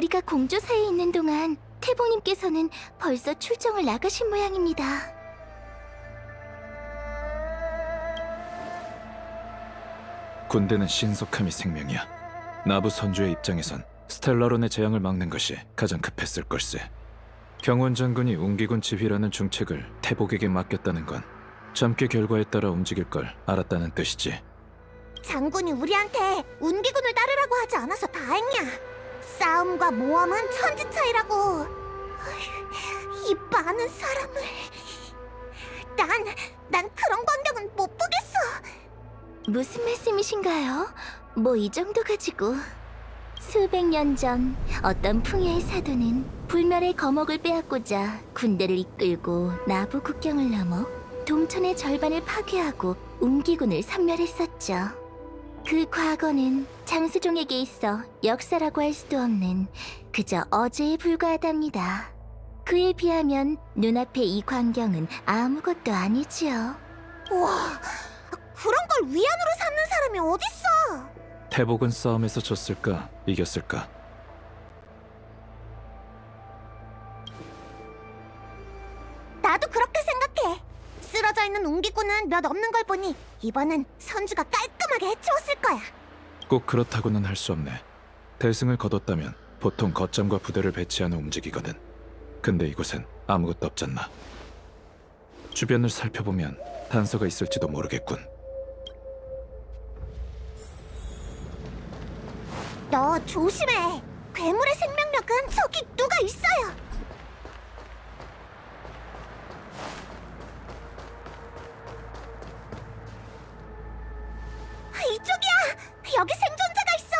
우리가 공조사에 있는 동안 태봉님께서는 벌써 출정을 나가신 모양입니다. 군대는 신속함이 생명이야. 나부 선주의 입장에선 스텔라론의 재앙을 막는 것이 가장 급했을 걸세. 경원 장군이 웅기군 지휘라는 중책을 태복에게 맡겼다는 건 잠깨 결과에 따라 움직일 걸 알았다는 뜻이지. 장군이 우리한테 운기군을 따르라고 하지 않아서 다행이야. 싸움과 모험은 천지 차이라고. 이 많은 사람을... 난 그런 광경은 못 보겠어. 무슨 말씀이신가요? 뭐 이 정도 가지고. 수백 년 전 어떤 풍요의 사도는 불멸의 거목을 빼앗고자 군대를 이끌고 나부 국경을 넘어 동천의 절반을 파괴하고 웅기군을 섬멸했었죠. 그 과거는 장수종에게 있어 역사라고 할 수도 없는 그저 어제에 불과하답니다. 그에 비하면 눈앞의 이 광경은 아무것도 아니지요. 우와, 그런 걸 위안으로 삼는 사람이 어딨어? 태복은 싸움에서 졌을까, 이겼을까? 나도 그렇게 생각해. 쓰러져 있는 웅기군은 몇 없는 걸 보니 이번엔 선주가 깔끔하게 해치웠을 거야. 꼭 그렇다고는 할 수 없네. 대승을 거뒀다면 보통 거점과 부대를 배치하는 움직이거든. 근데 이곳엔 아무것도 없잖아. 주변을 살펴보면 단서가 있을지도 모르겠군. 너 조심해. 괴물의 생명력은 저기 누가 있어요. 이쪽이야. 여기 생존자가 있어.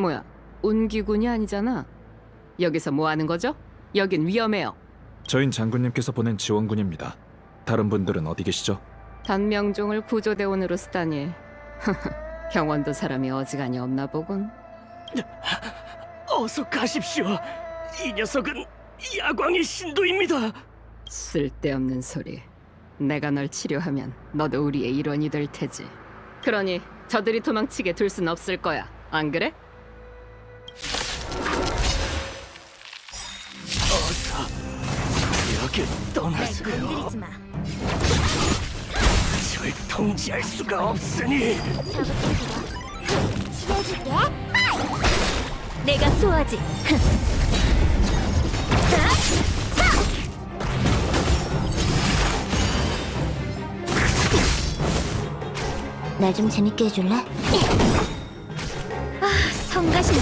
뭐야, 운기군이 아니잖아. 여기서 뭐 하는 거죠? 여긴 위험해요. 저흰 장군님께서 보낸 지원군입니다. 다른 분들은 어디 계시죠? 단명종을 구조대원으로 쓰다니. 경원도 사람이 어지간히 없나 보군. 어서 가십시오. 이 녀석은 야광의 신도입니다. 쓸데없는 소리. 내가 널 치료하면 너도 우리의 일원이 될 테지. 그러니 저들이 도망치게 둘 순 없을 거야. 안 그래? 어서 여길 떠나세요. 건드리지 마. 절 통제할 수가 없으니. 치료해줄게. 내가 쏘아지. 날 좀 재밌게 해줄래? 성가신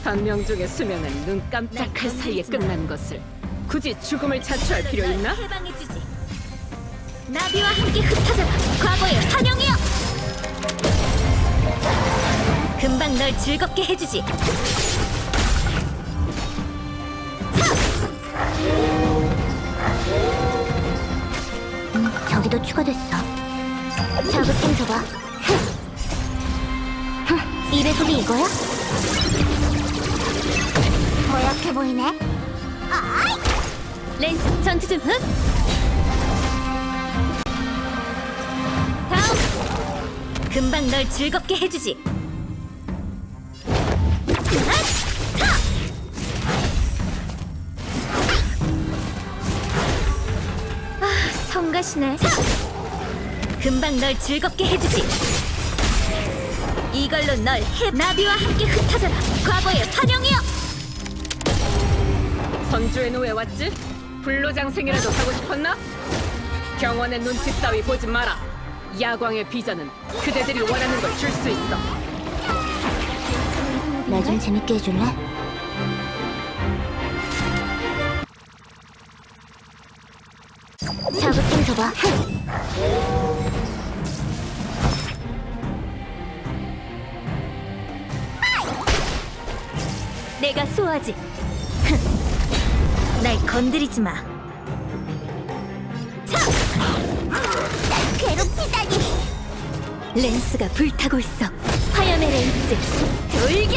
단명종의 수명은 눈 깜짝할 사이에 끝난 것을 굳이 죽음을 자초할 필요 있나? 해방해주지. 나비와 함께 흩어져라. 과거의 환영이여. 금방 널 즐겁게 해주지. 저기도 추가됐어. 자극 좀 줘봐. 입에 소리 이거야? 더 약해 보이네. 렌스 전투 좀. 다음. 금방 널 즐겁게 해주지. 성가시네. 금방 널 즐겁게 해주지. 이걸로 널 나비와 함께 흩어져라. 과거의 환영이여. 선주에는 왜 왔지? 불로장생이라도 하고 싶었나? 경원의 눈치 따위 보지 마라. 야광의 비전은 그대들이 원하는 걸 줄 수 있어. 날 좀 재밌게 해줄래? 자극 좀 줘봐. 내가 쏘아지. 날 건드리지 마. 괴롭히다니. 렌스가 불타고 있어. 화염의 렌스. 돌격!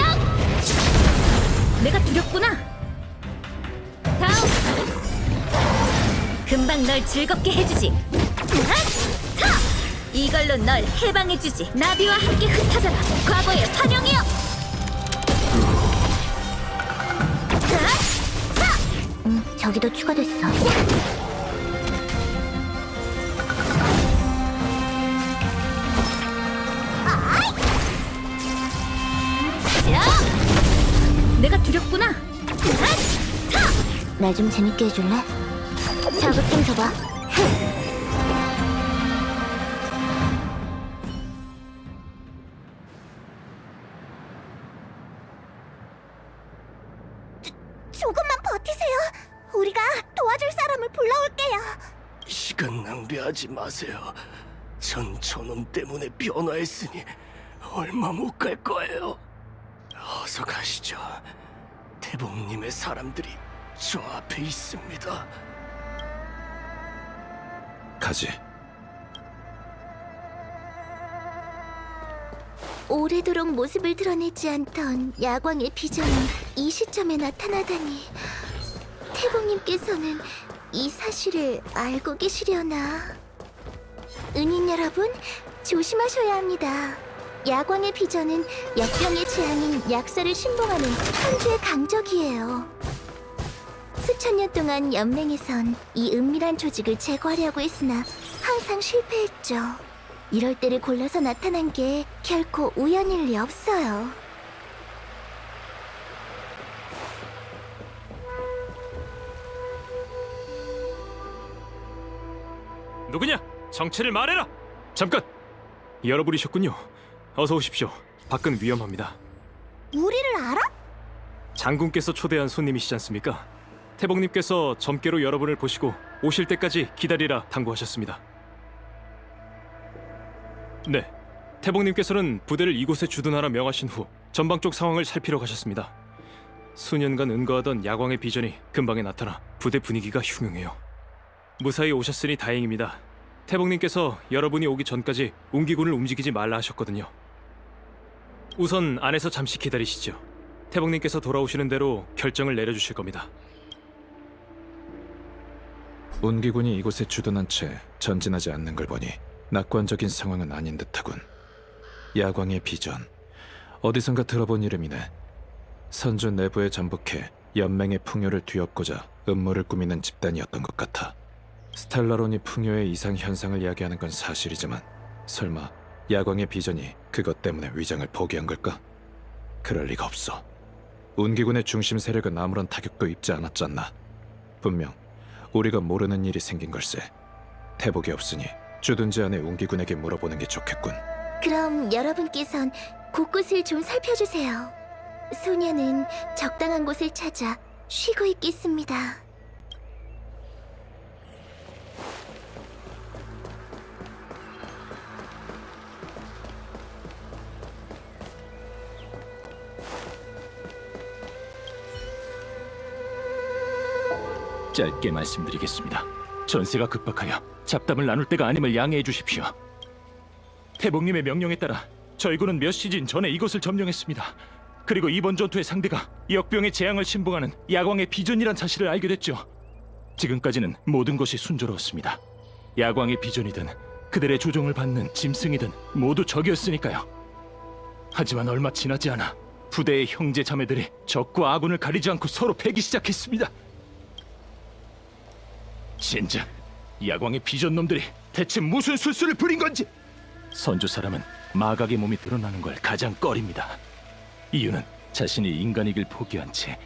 내가 두렵구나. 다음. 금방 널 즐겁게 해주지. 이걸로 널 해방해주지. 나비와 함께 흩어져라. 과거의 환영이여. 저기도 추가됐어. 내가 두렵구나. 날 좀 재밌게 해줄래? 자극 좀 줘봐. 조금만 버티세요. 우리가 도와줄 사람을 불러올게요. 시간 낭비하지 마세요. 전 저놈 때문에 변화했으니 얼마 못 갈 거예요. 어서 가시죠. 태봉님의 사람들이 저 앞에 있습니다. 가지. 오래도록 모습을 드러내지 않던 야광의 비전이 이 시점에 나타나다니. 태봉님께서는 이 사실을 알고 계시려나. 은인 여러분, 조심하셔야 합니다. 야광의 비전은 역병의 재앙인 약사를 신봉하는 선주의 강적이에요. 수천 년 동안 연맹에선 이 은밀한 조직을 제거하려고 했으나 항상 실패했죠. 이럴 때를 골라서 나타난 게 결코 우연일 리 없어요. 누구냐? 정체를 말해라! 잠깐! 여러분이셨군요. 어서 오십시오. 밖은 위험합니다. 우리를 알아? 장군께서 초대한 손님이시지 않습니까? 태봉님께서 점괘로 여러분을 보시고 오실 때까지 기다리라 당부하셨습니다. 네, 태봉님께서는 부대를 이곳에 주둔하라 명하신 후 전방 쪽 상황을 살피러 가셨습니다. 수년간 은거하던 야광의 비전이 근방에 나타나 부대 분위기가 흉흉해요. 무사히 오셨으니 다행입니다. 태봉님께서 여러분이 오기 전까지 운기군을 움직이지 말라 하셨거든요. 우선 안에서 잠시 기다리시죠. 태봉님께서 돌아오시는 대로 결정을 내려주실 겁니다. 운기군이 이곳에 주둔한 채 전진하지 않는 걸 보니 낙관적인 상황은 아닌 듯하군. 야광의 비전, 어디선가 들어본 이름이네. 선주 내부에 잠복해 연맹의 풍요를 뒤엎고자 음모를 꾸미는 집단이었던 것 같아. 스텔라론이 풍요의 이상 현상을 이야기하는 건 사실이지만 설마 야광의 비전이 그것 때문에 위장을 포기한 걸까? 그럴 리가 없어. 운기군의 중심 세력은 아무런 타격도 입지 않았잖아. 분명 우리가 모르는 일이 생긴 걸세. 대복이 없으니 주둔지 안에 운기군에게 물어보는 게 좋겠군. 그럼 여러분께선 곳곳을 좀 살펴주세요. 소녀는 적당한 곳을 찾아 쉬고 있겠습니다. 짧게 말씀드리겠습니다. 전세가 급박하여 잡담을 나눌 때가 아님을 양해해 주십시오. 태봉님의 명령에 따라 저희 군은 몇 시즌 전에 이곳을 점령했습니다. 그리고 이번 전투의 상대가 역병의 재앙을 신봉하는 야광의 비전이란 사실을 알게 됐죠. 지금까지는 모든 것이 순조로웠습니다. 야광의 비전이든 그들의 조종을 받는 짐승이든 모두 적이었으니까요. 하지만 얼마 지나지 않아 부대의 형제 자매들이 적과 아군을 가리지 않고 서로 패기 시작했습니다. 진작 야광의 비전 놈들이 대체 무슨 술수를 부린 건지. 선주 사람은 마각의 몸이 드러나는 걸 가장 꺼립니다. 이유는 자신이 인간이길 포기한 채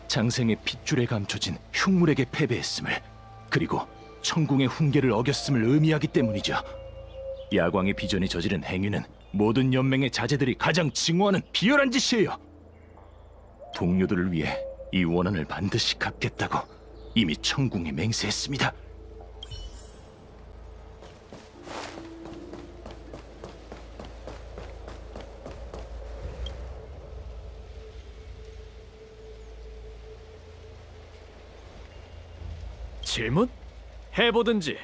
장생의 핏줄에 감춰진 흉물에게 패배했음을, 그리고 천궁의 훈계를 어겼음을 의미하기 때문이죠. 야광의 비전이 저지른 행위는 모든 연맹의 자제들이 가장 징후하는 비열한 짓이에요. 동료들을 위해 이 원한을 반드시 갚겠다고 이미 천궁에 맹세했습니다. 질문? 해보든지.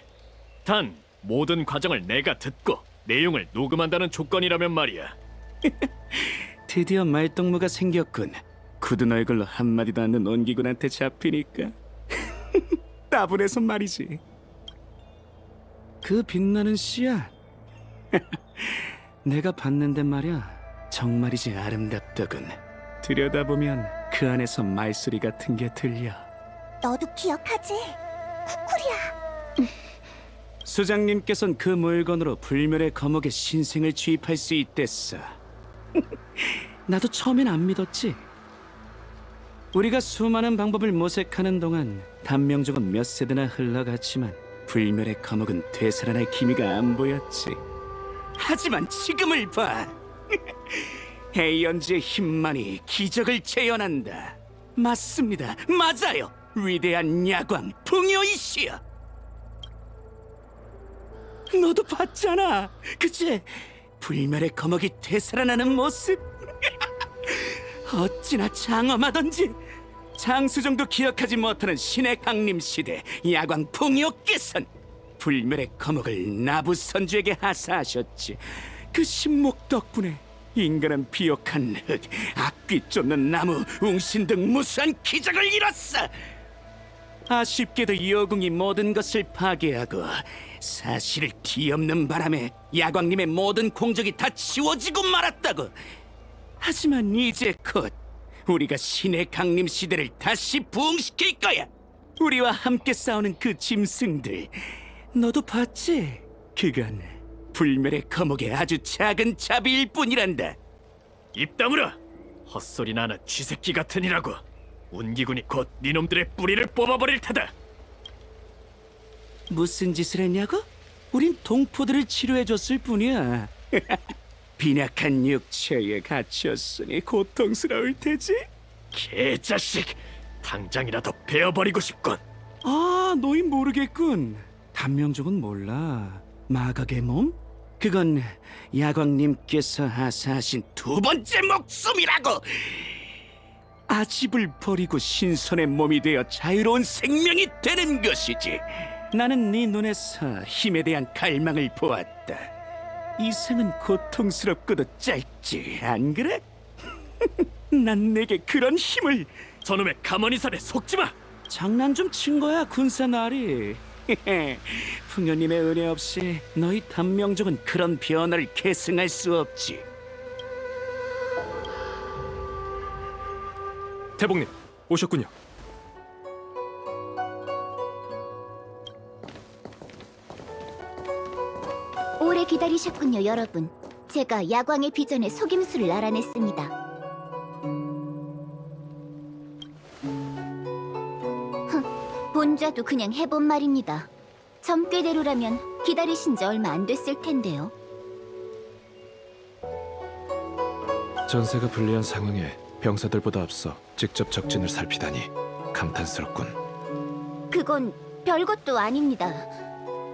단 모든 과정을 내가 듣고 내용을 녹음한다는 조건이라면 말이야. 드디어 말동무가 생겼군. 굳은 얼굴로 한마디도 않는 온기군한테 잡히니까 따분해서 말이지. 그 빛나는 씨앗, 내가 봤는데 말이야, 정말이지 아름답더군. 들여다보면 그 안에서 말소리 같은 게 들려. 너도 기억하지? 쿠쿠리야. 수장님께선 그 물건으로 불멸의 거목의 신생을 주입할 수 있댔어. 나도 처음엔 안 믿었지. 우리가 수많은 방법을 모색하는 동안 단명족은 몇 세대나 흘러갔지만 불멸의 거목은 되살아날 기미가 안 보였지. 하지만 지금을 봐. 헤이언즈의 힘만이 기적을 재현한다. 맞습니다. 맞아요. 위대한 야광 풍요이시여. 너도 봤잖아. 그치? 불멸의 거목이 되살아나는 모습. 어찌나 장엄하던지. 장수정도 기억하지 못하는 신의 강림 시대 야광 풍요께선 불멸의 거목을 나부 선주에게 하사하셨지. 그 신목 덕분에 인간은 비옥한 흙, 악귀 쫓는 나무, 웅신 등 무수한 기적을 이뤘어. 아쉽게도 여궁이 모든 것을 파괴하고 사실을 뒤엎는 바람에 야광님의 모든 공적이 다 지워지고 말았다고. 하지만 이제 곧 우리가 신의 강림 시대를 다시 부흥시킬 거야. 우리와 함께 싸우는 그 짐승들, 너도 봤지? 그건 불멸의 거목의 아주 작은 자비일 뿐이란다. 입 다물어! 헛소리나 하는 쥐새끼 같으니라고. 운기군이 곧 니놈들의 뿌리를 뽑아버릴 테다. 무슨 짓을 했냐고? 우린 동포들을 치료해줬을 뿐이야. 빈약한 육체에 갇혔으니 고통스러울 테지? 개자식! 당장이라도 베어버리고 싶건. 아, 너희 모르겠군. 단명족은 몰라. 마각의 몸? 그건 야광님께서 하사하신 두 번째 목숨이라고. 아집을 버리고 신선의 몸이 되어 자유로운 생명이 되는 것이지. 나는 네 눈에서 힘에 대한 갈망을 보았다. 이 생은 고통스럽고도 짧지, 안 그래? 난 내게 그런 힘을. 저놈의 가머니살에 속지마! 장난 좀 친 거야, 군사나리. 풍요님의 은혜 없이 너희 단명족은 그런 변화를 계승할 수 없지. 대복님, 오셨군요. 오래 기다리셨군요, 여러분. 제가 야광의 비전의 속임수를 알아냈습니다. 본좌도 그냥 해본 말입니다. 점괘대로라면 기다리신 지 얼마 안 됐을 텐데요. 전세가 불리한 상황에 병사들보다 앞서 직접 적진을 살피다니 감탄스럽군. 그건 별것도 아닙니다.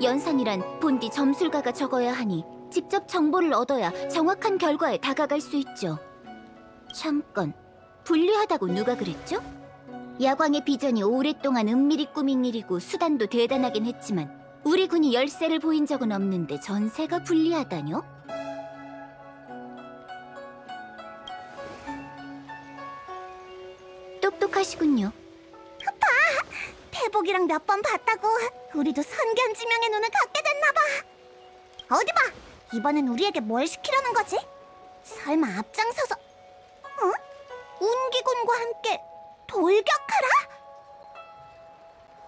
연산이란 본디 점술가가 적어야 하니 직접 정보를 얻어야 정확한 결과에 다가갈 수 있죠. 잠깐, 불리하다고 누가 그랬죠? 야광의 비전이 오랫동안 은밀히 꾸민 일이고 수단도 대단하긴 했지만 우리 군이 열세를 보인 적은 없는데 전세가 불리하다뇨? 똑똑하시군요. 태복이랑 몇 번 봤다고. 우리도 선견지명의 눈을 갖게 됐나 봐. 어디 봐. 이번엔 우리에게 뭘 시키려는 거지? 설마 앞장서서 운기군과 함께 돌격하라?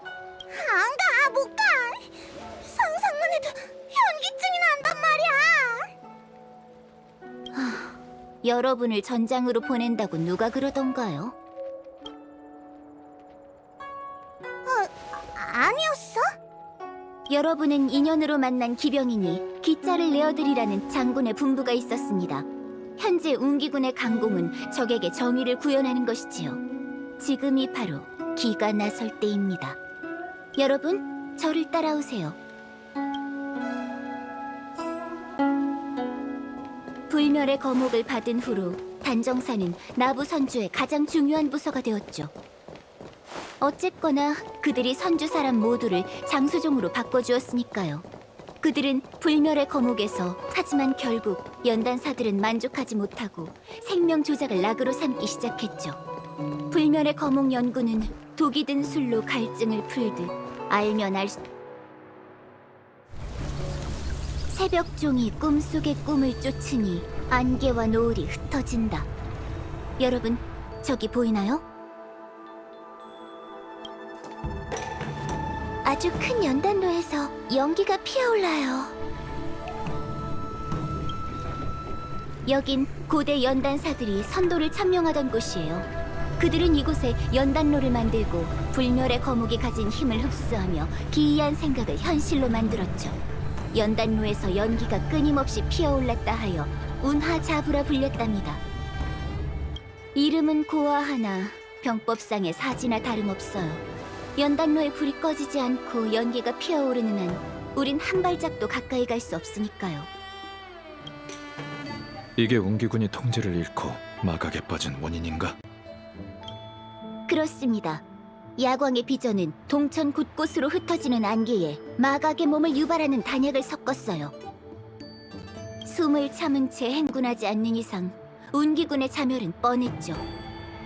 안 가, 못 가. 상상만 해도 현기증이 난단 말이야. 여러분을 전장으로 보낸다고 누가 그러던가요? 아니었어? 여러분은 인연으로 만난 기병이니 기자를 내어드리라는 장군의 분부가 있었습니다. 현재 운기군의 강공은 적에게 정의를 구현하는 것이지요. 지금이 바로 기가 나설 때입니다. 여러분, 저를 따라오세요. 불멸의 거목을 받은 후로 단정사는 나부 선주의 가장 중요한 부서가 되었죠. 어쨌거나 그들이 선주 사람 모두를 장수종으로 바꿔주었으니까요. 그들은 불멸의 거목에서 하지만 결국 연단사들은 만족하지 못하고 생명 조작을 낙으로 삼기 시작했죠. 불멸의 거목 연구는 독이 든 술로 갈증을 풀듯 알면 알수 새벽종이 꿈속의 꿈을 쫓으니 안개와 노을이 흩어진다. 여러분, 저기 보이나요? 아주 큰 연단로에서 연기가 피어올라요. 여긴 고대 연단사들이 선도를 참여하던 곳이에요. 그들은 이곳에 연단로를 만들고 불멸의 거목이 가진 힘을 흡수하며 기이한 생각을 현실로 만들었죠. 연단로에서 연기가 끊임없이 피어올랐다 하여 운하자부라 불렸답니다. 이름은 고아하나 병법상의 사지나 다름없어요. 연단로에 불이 꺼지지 않고 연기가 피어오르는 한 우린 한 발짝도 가까이 갈 수 없으니까요. 이게 웅기군이 통제를 잃고 마각에 빠진 원인인가? 그렇습니다. 야광의 비전은 동천 곳곳으로 흩어지는 안개에 마각의 몸을 유발하는 단약을 섞었어요. 숨을 참은 채 행군하지 않는 이상 운기군의 자멸은 뻔했죠.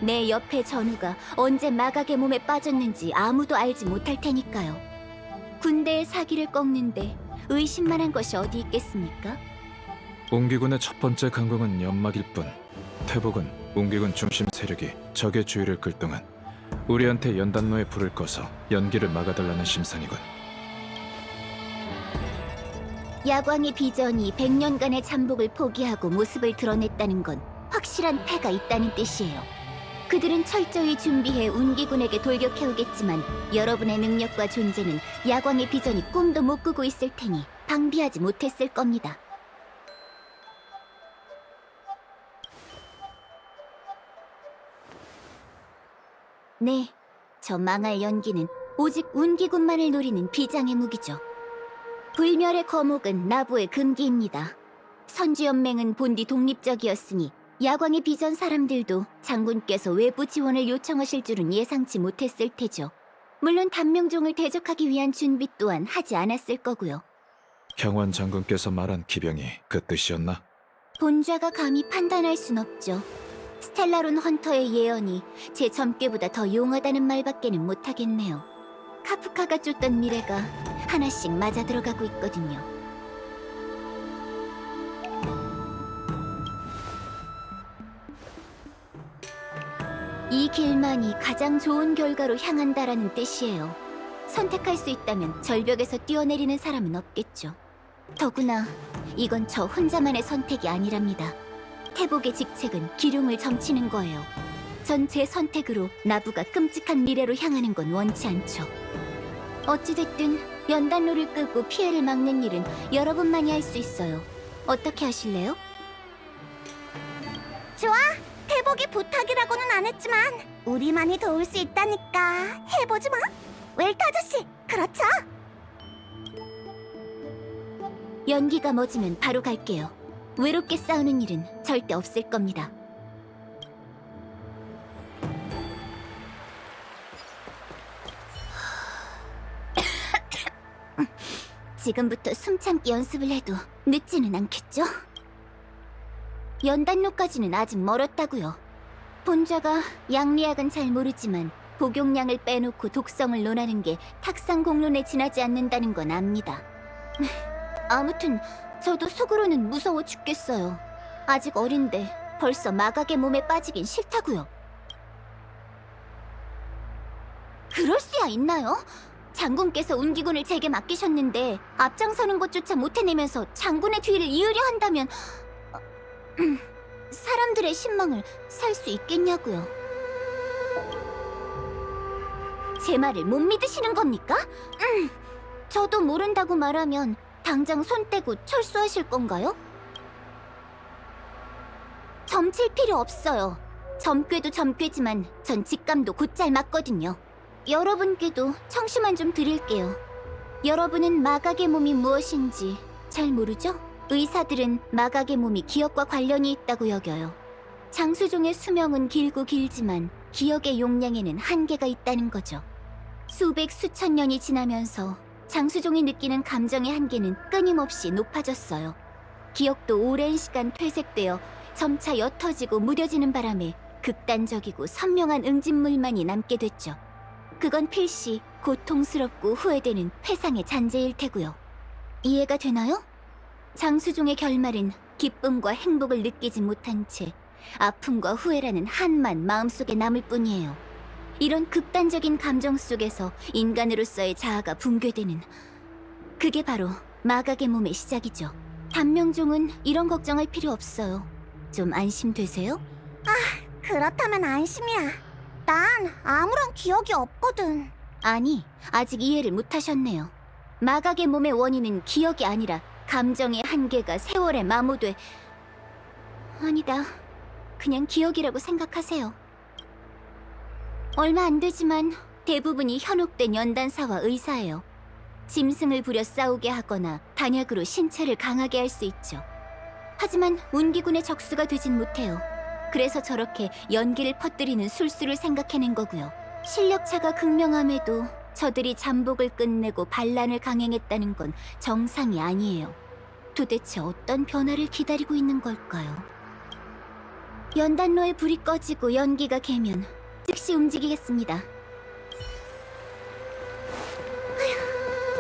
내 옆에 전우가 언제 마각의 몸에 빠졌는지 아무도 알지 못할 테니까요. 군대의 사기를 꺾는데 의심만한 것이 어디 있겠습니까? 웅기군의 첫 번째 강공은 연막일 뿐 태복은 웅기군 중심 세력이 적의 주의를 끌 동안 우리한테 연단로에 불을 꺼서 연기를 막아달라는 심산이군. 야광의 비전이 100년간의 잠복을 포기하고 모습을 드러냈다는 건 확실한 패가 있다는 뜻이에요. 그들은 철저히 준비해 운기군에게 돌격해오겠지만 여러분의 능력과 존재는 야광의 비전이 꿈도 못 꾸고 있을 테니 방비하지 못했을 겁니다. 네, 저 망할 연기는 오직 운기군만을 노리는 비장의 무기죠. 불멸의 거목은 나부의 금기입니다. 선주연맹은 본디 독립적이었으니 야광의 비전 사람들도 장군께서 외부 지원을 요청하실 줄은 예상치 못했을 테죠. 물론 단명종을 대적하기 위한 준비 또한 하지 않았을 거고요. 경원 장군께서 말한 기병이 그 뜻이었나? 본좌가 감히 판단할 순 없죠. 스텔라론 헌터의 예언이 제 점괘보다 더 용하다는 말밖에는 못하겠네요. 카프카가 쫓던 미래가 하나씩 맞아 들어가고 있거든요. 이 길만이 가장 좋은 결과로 향한다라는 뜻이에요. 선택할 수 있다면 절벽에서 뛰어내리는 사람은 없겠죠. 더구나 이건 저 혼자만의 선택이 아니랍니다. 태복의 직책은 기륭을 점치는 거예요. 전 제 선택으로 나부가 끔찍한 미래로 향하는 건 원치 않죠. 어찌됐든 연단로를 끄고 피해를 막는 일은 여러분만이 할 수 있어요. 어떻게 하실래요? 좋아. 태복이 부탁이라고는 안 했지만 우리만이 도울 수 있다니까 해보지 마. 웰트 아저씨, 그렇죠? 연기가 멎으면 바로 갈게요. 외롭게 싸우는 일은 절대 없을 겁니다. 지금부터 숨참기 연습을 해도 늦지는 않겠죠? 연단로까지는 아직 멀었다고요. 본좌가 양리학은 잘 모르지만 복용량을 빼놓고 독성을 논하는 게 탁상 공론에 지나지 않는다는 건 압니다. 아무튼 저도 속으로는 무서워 죽겠어요. 아직 어린데 벌써 마각의 몸에 빠지긴 싫다고요. 그럴 수야 있나요? 장군께서 운기군을 제게 맡기셨는데 앞장서는 것조차 못 해내면서 장군의 뒤를 이으려 한다면 사람들의 신망을 살 수 있겠냐고요. 제 말을 못 믿으시는 겁니까? 저도 모른다고 말하면 당장 손 떼고 철수하실 건가요? 점칠 필요 없어요. 점괘도 점괘지만 전 직감도 곧잘 맞거든요. 여러분께도 청심환 좀 드릴게요. 여러분은 마각의 몸이 무엇인지 잘 모르죠? 의사들은 마각의 몸이 기억과 관련이 있다고 여겨요. 장수종의 수명은 길고 길지만 기억의 용량에는 한계가 있다는 거죠. 수백 수천 년이 지나면서 장수종이 느끼는 감정의 한계는 끊임없이 높아졌어요. 기억도 오랜 시간 퇴색되어 점차 옅어지고 무뎌지는 바람에 극단적이고 선명한 응집물만이 남게 됐죠. 그건 필시 고통스럽고 후회되는 회상의 잔재일 테고요. 이해가 되나요? 장수종의 결말은 기쁨과 행복을 느끼지 못한 채 아픔과 후회라는 한만 마음속에 남을 뿐이에요. 이런 극단적인 감정 속에서 인간으로서의 자아가 붕괴되는, 그게 바로 마각의 몸의 시작이죠. 단명종은 이런 걱정할 필요 없어요. 좀 안심되세요? 그렇다면 안심이야. 난 아무런 기억이 없거든. 아니, 아직 이해를 못하셨네요. 마각의 몸의 원인은 기억이 아니라 감정의 한계가 세월에 마모돼... 아니다, 그냥 기억이라고 생각하세요. 얼마 안 되지만 대부분이 현혹된 연단사와 의사예요. 짐승을 부려 싸우게 하거나 단약으로 신체를 강하게 할 수 있죠. 하지만 운기군의 적수가 되진 못해요. 그래서 저렇게 연기를 퍼뜨리는 술수를 생각해낸 거고요. 실력차가 극명함에도 저들이 잠복을 끝내고 반란을 강행했다는 건 정상이 아니에요. 도대체 어떤 변화를 기다리고 있는 걸까요? 연단로에 불이 꺼지고 연기가 개면 즉시 움직이겠습니다.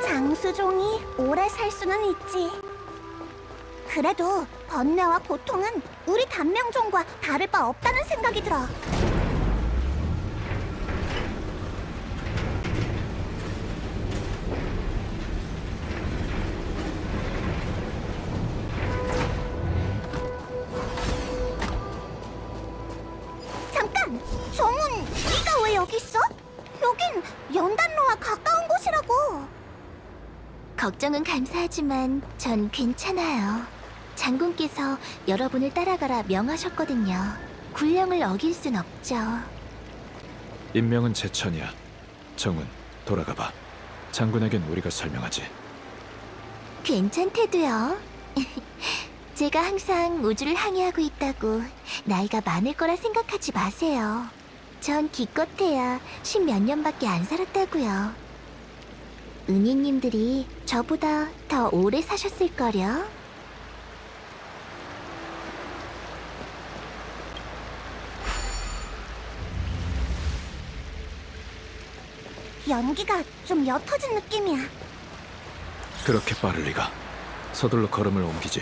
장수종이 오래 살 수는 있지. 그래도 번뇌와 고통은 우리 단명종과 다를 바 없다는 생각이 들어. 잠깐! 종은 네가 왜 여기 있어? 여긴 연단로와 가까운 곳이라고. 걱정은 감사하지만 전 괜찮아요. 장군께서 여러분을 따라가라 명하셨거든요. 군령을 어길 순 없죠. 임명은 제천이야. 정훈, 돌아가봐. 장군에겐 우리가 설명하지. 괜찮대도요. 제가 항상 우주를 항해하고 있다고 나이가 많을 거라 생각하지 마세요. 전 기껏해야 10몇 년밖에 안 살았다고요. 은희님들이 저보다 더 오래 사셨을걸요? 연기가 좀 옅어진 느낌이야. 그렇게 빠를 리가. 서둘러 걸음을 옮기지.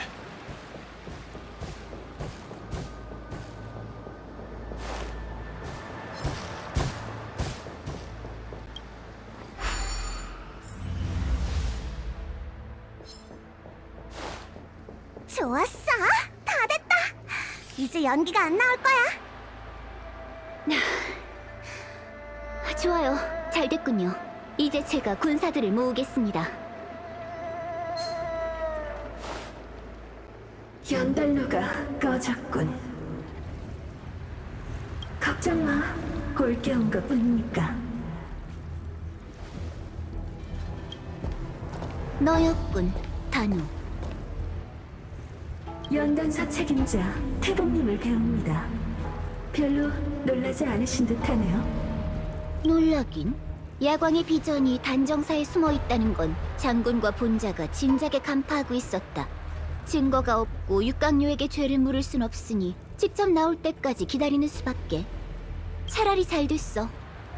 좋았어. 다 됐다. 이제 연기가 안 나올 거야. 좋아요. 잘 됐군요. 이제 제가 군사들을 모으겠습니다. 연달로가 꺼졌군. 걱정 마. 골게 온 것뿐이니까. 너였군, 단우. 연단사 책임자 태봉님을 배웁니다. 별로 놀라지 않으신 듯하네요. 놀라긴? 야광의 비전이 단정사에 숨어있다는 건 장군과 본자가 진작에 간파하고 있었다. 증거가 없고 육강료에게 죄를 물을 순 없으니 직접 나올 때까지 기다리는 수밖에. 차라리 잘 됐어.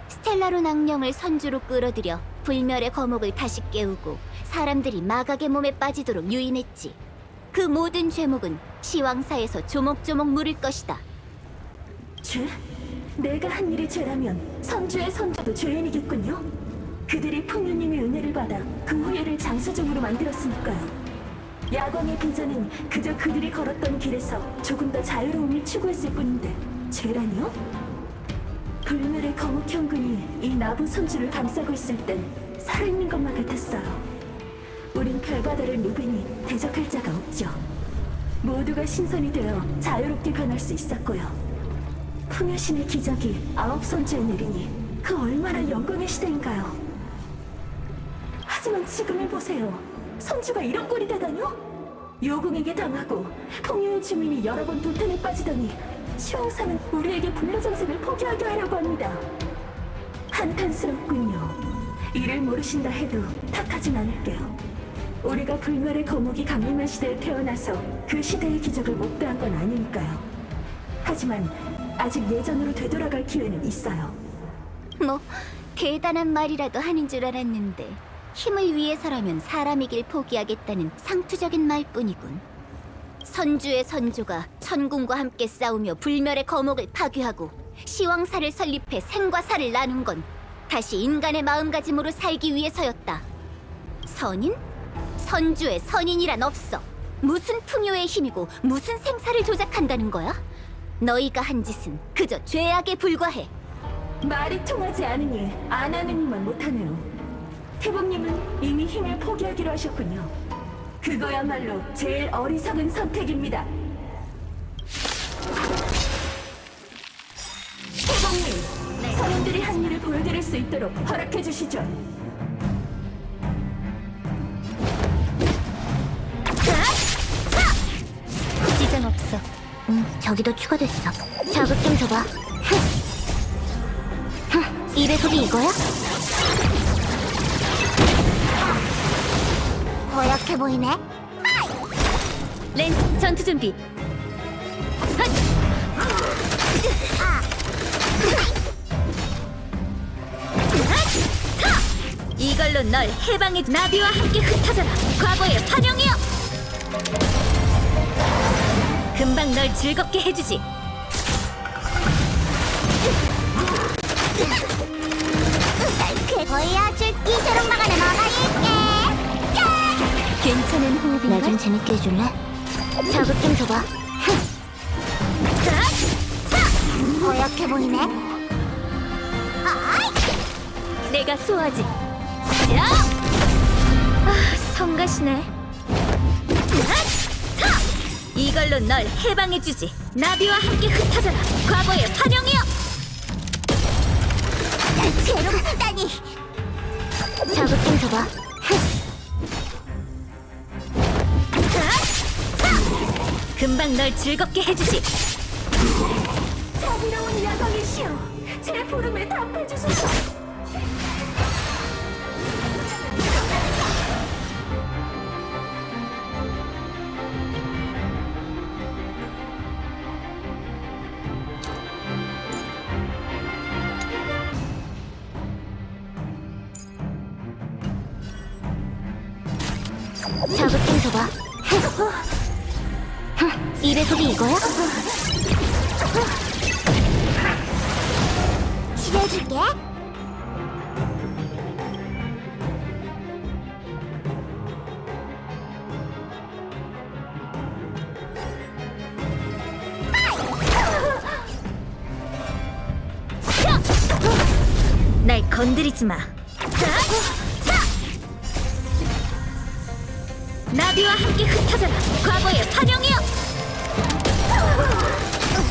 스텔라로 낭령을 선주로 끌어들여 불멸의 거목을 다시 깨우고 사람들이 마각의 몸에 빠지도록 유인했지. 그 모든 죄목은 시왕사에서 조목조목 물을 것이다. 죄? 내가 한 일이 죄라면 선주의 선조도 죄인이겠군요. 그들이 풍유님의 은혜를 받아 그 후예를 장수종으로 만들었으니까요. 야광의 비전은 그저 그들이 걸었던 길에서 조금 더 자유로움을 추구했을 뿐인데 죄라니요? 불멸의 거목 형군이 이 나부 선주를 감싸고 있을 땐 살아있는 것만 같았어요. 우린 별바다를 누비니 대적할 자가 없죠. 모두가 신선이 되어 자유롭게 변할 수 있었고요. 풍요신의 기적이 9선주에 내리니 그 얼마나 영광의 시대인가요. 하지만 지금을 보세요. 선주가 이런 꼴이 되다뇨? 요궁에게 당하고 풍요의 주민이 여러 번 도탄에 빠지더니 시황사는 우리에게 불로장생을 포기하게 하려고 합니다. 한탄스럽군요. 이를 모르신다 해도 탓하진 않을게요. 우리가 불멸의 거목이 강림한 시대에 태어나서 그 시대의 기적을 목도한 건 아니니까요. 하지만 아직 예전으로 되돌아갈 기회는 있어요. 뭐 대단한 말이라도 하는 줄 알았는데 힘을 위해서라면 사람이길 포기하겠다는 상투적인 말뿐이군. 선주의 선조가 천군과 함께 싸우며 불멸의 거목을 파괴하고 시왕사를 설립해 생과 사를 나눈 건 다시 인간의 마음가짐으로 살기 위해서였다. 선인? 선주의 선인이란 없어. 무슨 풍요의 힘이고 무슨 생사를 조작한다는 거야? 너희가 한 짓은 그저 죄악에 불과해. 말이 통하지 않으니 안 하는 이만 못하네요. 태범님은 이미 힘을 포기하기로 하셨군요. 그거야말로 제일 어리석은 선택입니다. 태범님, 선원들이 한 일을 보여드릴 수 있도록 허락해 주시죠. 지장 없어. 저기도 추가됐어. 자극 좀 줘봐. 입의 소리 이거야? 고약해 보이네. 렌스 전투 준비. 이걸로 널 해방해. 나비와 함께 흩어져라. 과거의 환영이여. 금방 널 즐겁게 해주지. 보여줄기 저런 막아내 너가 있게. 괜찮은 호흡인가? 나 좀 재밌게 해줄래? 자극 좀 줘봐. 고약해 보이네. 내가 쏘아지. 야! 성가시네. 이걸로 널 해방해주지. 나비와 함께 흩어져라. 과거의 환영이여. 괴롭히다니. 자극 좀 줘봐. 금방 널 즐겁게 해주지. 자비로운 야광이시여, 제 부름에 답해주소서. 자극 좀 줘봐. 입의 소리 이거야? 치료해줄게. 날 건드리지 마. 나비와 함께 흩어져라. 과거의 환영이여.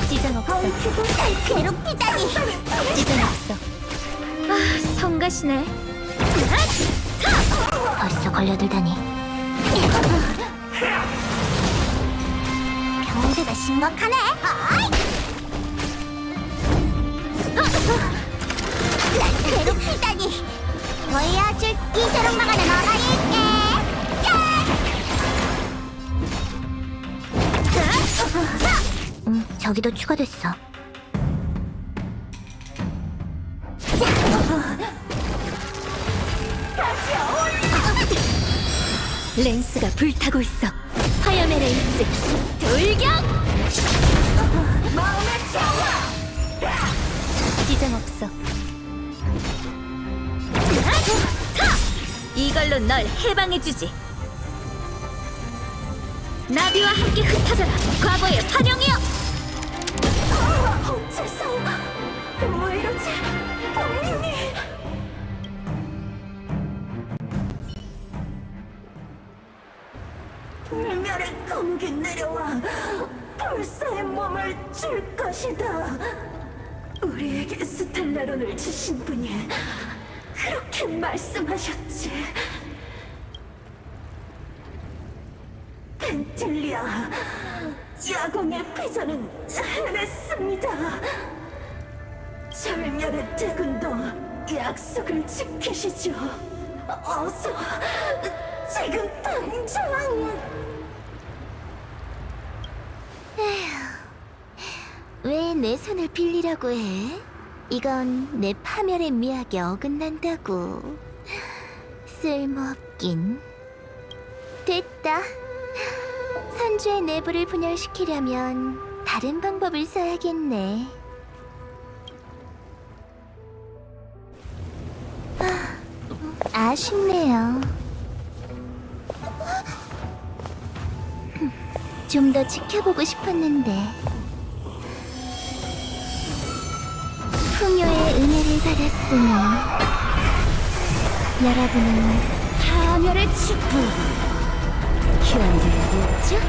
지장 없어. 괴롭히다니. 지장 없어. 성가시네. 벌써 걸려들다니. 병세가 심각하네. 날 괴롭히다니. 보여줄기 저런 막아내 너가 있게. 저기도 추가됐어. 렌스가 불타고 있어. 화염의 렌스 돌격! 마음의 평화! 지장 없어. 이걸로 널 해방해주지. 나비와 함께 흩어져라. 과거의 환영이여. 어째서 왜 이러지? 범님이 불멸의 검기 내려와 불사의 몸을 줄 것이다. 우리에게 스텔라론을 주신 분이 그렇게 말씀하셨지. 펜틸리아, 야광의 비전은 해냈습니다. 절멸의 대군도 약속을 지키시죠. 어서, 지금 당장! 왜 내 손을 빌리라고 해? 이건 내 파멸의 미학에 어긋난다고. 쓸모없긴. 됐다. 선주의 내부를 분열시키려면 다른 방법을 써야겠네. 아쉽네요. 좀 더 지켜보고 싶었는데. 풍요의 은혜를 받았으니 여러분은 파멸의 축복 견디겠죠?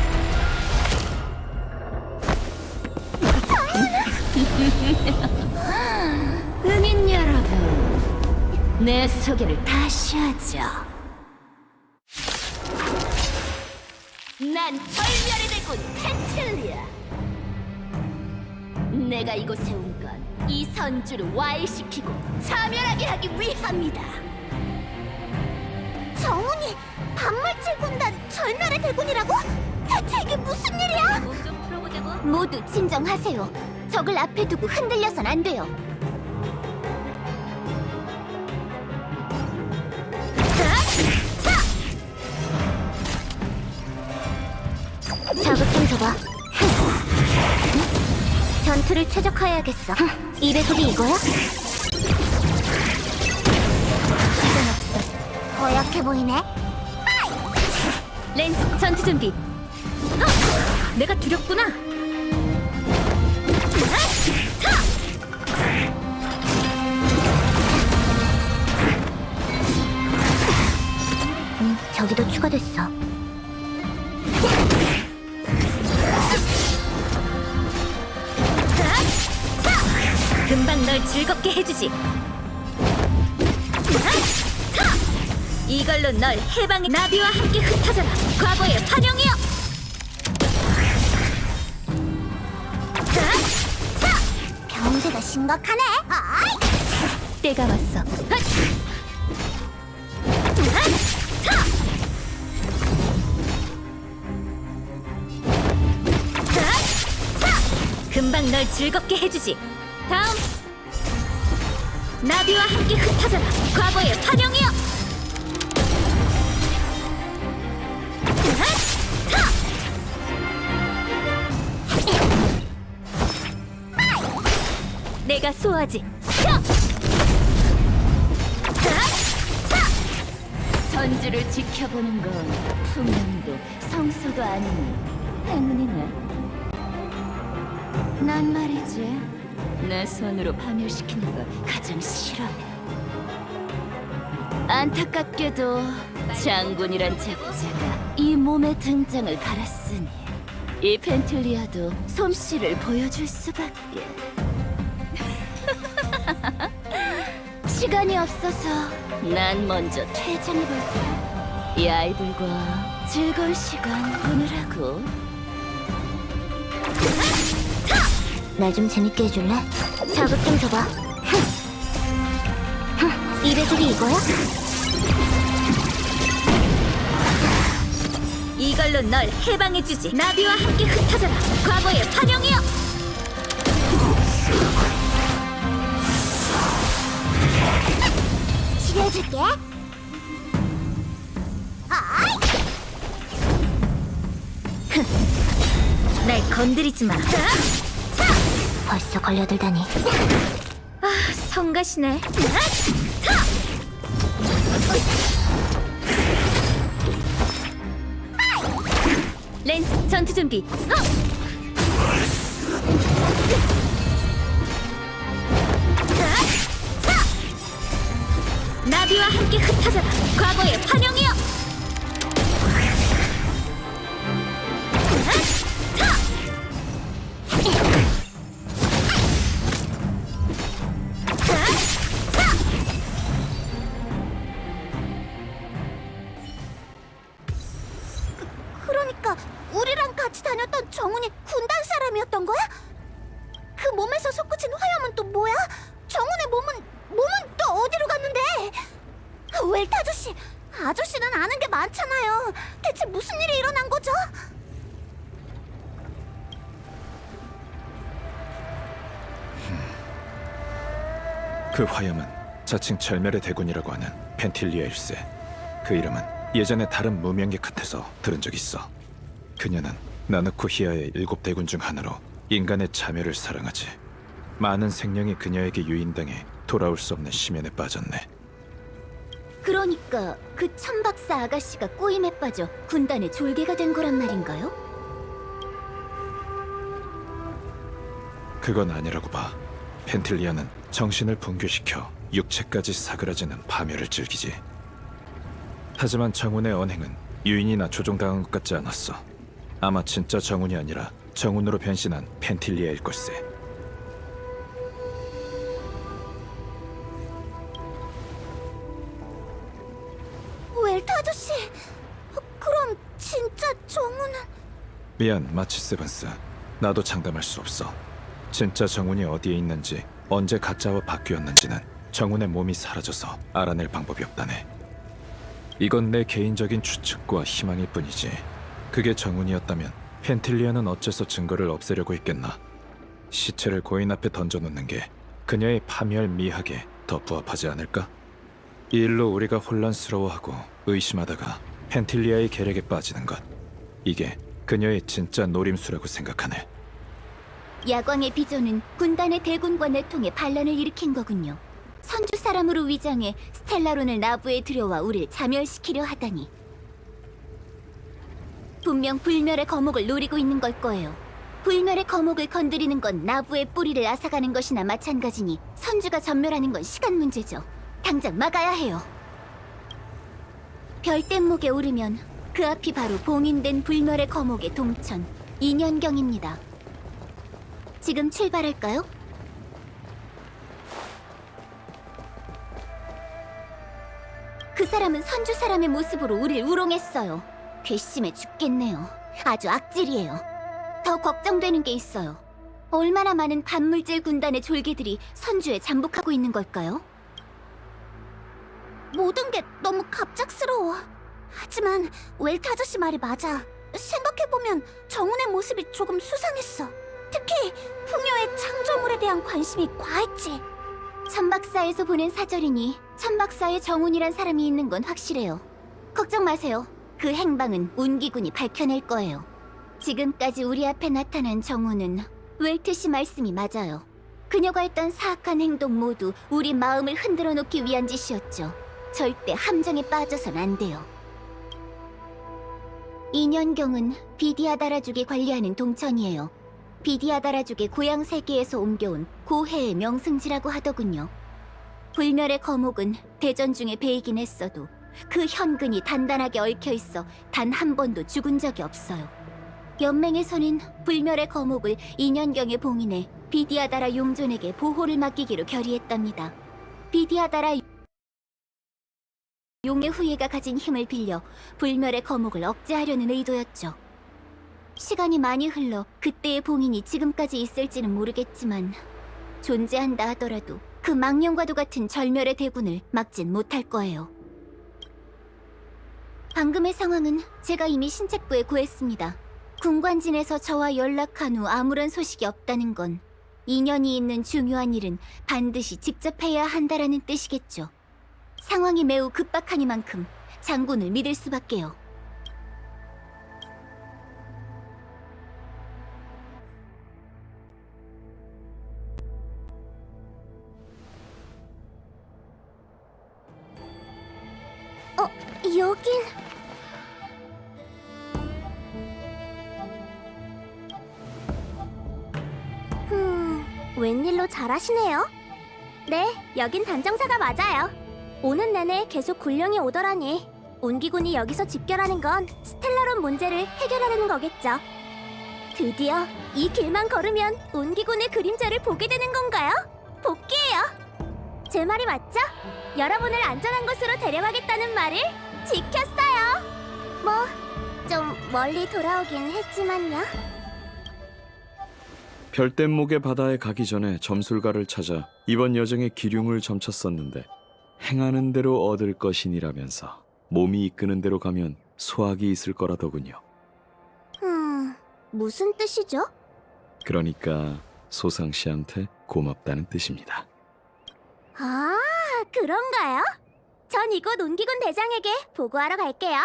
은인 여러분, 내 소개를 다시 하죠. 난 절멸의 대군 펜틸리아. 내가 이곳에 온 건 이 선주를 와해시키고 자멸하게 하기 위함이다. 정훈이 반물질 군단 절멸의 대군이라고? 대체 이게 무슨 일이야? 좀 풀어보자고. 모두 진정하세요. 적을 앞에 두고 흔들려선 안 돼요. 자극 좀 줘봐. 전투를 최적화해야겠어. 이 배속이 이거야? 이건 없어. 더 약해 보이네. 렌스 전투 준비. 내가 두렵구나. 저기도 추가됐어. 금방 널 즐겁게 해주지. 이걸로 널 해방의 나비와 함께 흩어져라. 과거의 환영이여. 병세가 심각하네. 때가 왔어. 금방 널 즐겁게 해주지. 다음 나비와 함께 흩어져라. 과거의 환영이여. 내가 소화지. 선주를 지켜보는 건 풍년도 성소도 아니니 행운이네. 난 말이지, 내 손으로 파멸시키는 걸 가장 싫어해. 안타깝게도 장군이란 작자가 이 몸의 등장을 갈았으니 이 펜틸리아도 솜씨를 보여줄 수밖에. 시간이 없어서 난 먼저 퇴장해볼게. 이 아이들과 즐거운 시간 보내라고. 날 좀 재밌게 해줄래? 자극 좀 줘봐. 이 배속이 이거야? 이걸로 널 해방해주지. 나비와 함께 흩어져라. 과거의 환영이여. 치료해줄게. 날 건드리지 마. 벌써 걸려들다니. 아, 성가시네. 렌스 전투 준비. 나비와 함께 흩어져라. 과거의 환영이여. 그러니까 우리랑 같이 다녔던 정훈이 군단 사람이었던 거야? 그 몸에서 솟구친 화염은 또 뭐야? 정훈의 몸은 또 어디로 갔는데? 웰트 아저씨, 아저씨는 아는 게 많잖아요. 대체 무슨 일이 일어난 거죠? 그 화염은 자칭 절멸의 대군이라고 하는 펜틸리아일세. 그 이름은 예전에 다른 무명객 같아서 들은 적 있어. 그녀는 나누코히아의 7대군 중 하나로 인간의 자멸을 사랑하지. 많은 생명이 그녀에게 유인당해 돌아올 수 없는 심연에 빠졌네. 그러니까 그 천박사 아가씨가 꼬임에 빠져 군단의 졸개가 된 거란 말인가요? 그건 아니라고 봐. 펜틸리아는 정신을 붕괴시켜 육체까지 사그라지는 파멸을 즐기지. 하지만 정운의 언행은 유인이나 조종당한 것 같지 않았어. 아마 진짜 정운이 아니라 정운으로 변신한 펜틸리아일 걸세. 웰트 아저씨, 그럼 진짜 정우는... 미안, 마치 세븐스. 나도 장담할 수 없어. 진짜 정운이 어디에 있는지, 언제 가짜와 바뀌었는지는 정운의 몸이 사라져서 알아낼 방법이 없다네. 이건 내 개인적인 추측과 희망일 뿐이지. 그게 정운이었다면 펜틸리아는 어째서 증거를 없애려고 했겠나. 시체를 고인 앞에 던져놓는 게 그녀의 파멸 미학에 더 부합하지 않을까? 이 일로 우리가 혼란스러워하고 의심하다가 펜틸리아의 계략에 빠지는 것, 이게 그녀의 진짜 노림수라고 생각하네. 야광의 비전은 군단의 대군과 내통에 반란을 일으킨 거군요. 선주 사람으로 위장해 스텔라론을 나부에 들여와 우릴 자멸시키려 하다니. 분명 불멸의 거목을 노리고 있는 걸 거예요. 불멸의 거목을 건드리는 건 나부의 뿌리를 앗아가는 것이나 마찬가지니 선주가 전멸하는 건 시간 문제죠. 당장 막아야 해요. 별댐목에 오르면 그 앞이 바로 봉인된 불멸의 거목의 동천 인연경입니다. 지금 출발할까요? 그 사람은 선주 사람의 모습으로 우릴 우롱했어요. 괘씸해 죽겠네요. 아주 악질이에요. 더 걱정되는 게 있어요. 얼마나 많은 반물질 군단의 졸개들이 선주에 잠복하고 있는 걸까요? 모든 게 너무 갑작스러워. 하지만 웰트 아저씨 말이 맞아. 생각해보면 정훈의 모습이 조금 수상했어. 특히 풍요의 창조물에 대한 관심이 과했지. 천박사에서 보낸 사절이니 천박사의 정운이란 사람이 있는 건 확실해요. 걱정 마세요. 그 행방은 운기군이 밝혀낼 거예요. 지금까지 우리 앞에 나타난 정운은 웰트 씨 말씀이 맞아요. 그녀가 했던 사악한 행동 모두 우리 마음을 흔들어 놓기 위한 짓이었죠. 절대 함정에 빠져선 안 돼요. 인연경은 비디아다라족이 관리하는 동천이에요. 비디아다라족의 고향 세계에서 옮겨온 고해의 명승지라고 하더군요. 불멸의 거목은 대전 중에 베이긴 했어도 그 현근이 단단하게 얽혀 있어 단 한 번도 죽은 적이 없어요. 연맹에서는 불멸의 거목을 인연경에 봉인해 비디아다라 용존에게 보호를 맡기기로 결의했답니다. 비디아다라 용의 후예가 가진 힘을 빌려 불멸의 거목을 억제하려는 의도였죠. 시간이 많이 흘러 그때의 봉인이 지금까지 있을지는 모르겠지만 존재한다 하더라도 그 망령과도 같은 절멸의 대군을 막진 못할 거예요. 방금의 상황은 제가 이미 신책부에 구했습니다. 군관진에서 저와 연락한 후 아무런 소식이 없다는 건 인연이 있는 중요한 일은 반드시 직접 해야 한다라는 뜻이겠죠. 상황이 매우 급박하니만큼 장군을 믿을 수밖에요. 여긴... 웬일로 잘하시네요. 네, 여긴 단정사가 맞아요. 오는 내내 계속 군령이 오더라니 운기군이 여기서 집결하는 건 스텔라론 문제를 해결하려는 거겠죠. 드디어 이 길만 걸으면 운기군의 그림자를 보게 되는 건가요? 복귀해요. 제 말이 맞죠? 여러분을 안전한 곳으로 데려가겠다는 말을 지켰어요. 뭐 좀 멀리 돌아오긴 했지만요. 별댐목의 바다에 가기 전에 점술가를 찾아 이번 여정의 기륭을 점쳤었는데 행하는 대로 얻을 것이니라면서 몸이 이끄는 대로 가면 소학이 있을 거라더군요. 무슨 뜻이죠? 그러니까 소상 씨한테 고맙다는 뜻입니다. 아, 그런가요? 전 이곳 운기군 대장에게 보고하러 갈게요.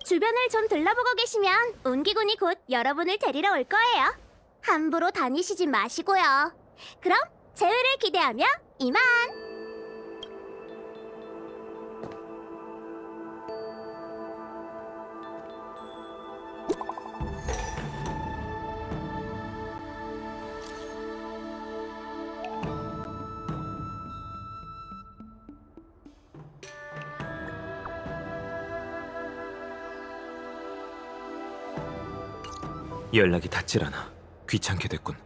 주변을 좀 둘러보고 계시면 운기군이 곧 여러분을 데리러 올 거예요. 함부로 다니시지 마시고요. 그럼 재회를 기대하며 이만! 연락이 닿질 않아. 귀찮게 됐군.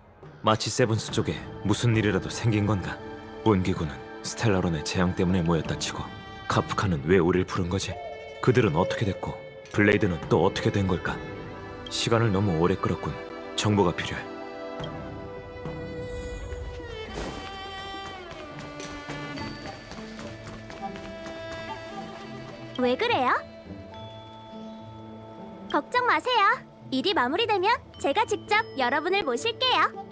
마치 세븐스 쪽에 무슨 일이라도 생긴 건가? 온기군은 스텔라론의 재앙 때문에 모였다 치고 카프카는 왜 우릴 부른 거지? 그들은 어떻게 됐고 블레이드는 또 어떻게 된 걸까? 시간을 너무 오래 끌었군. 정보가 필요해. 왜 그래요? 걱정 마세요. 일이 마무리되면 제가 직접 여러분을 모실게요.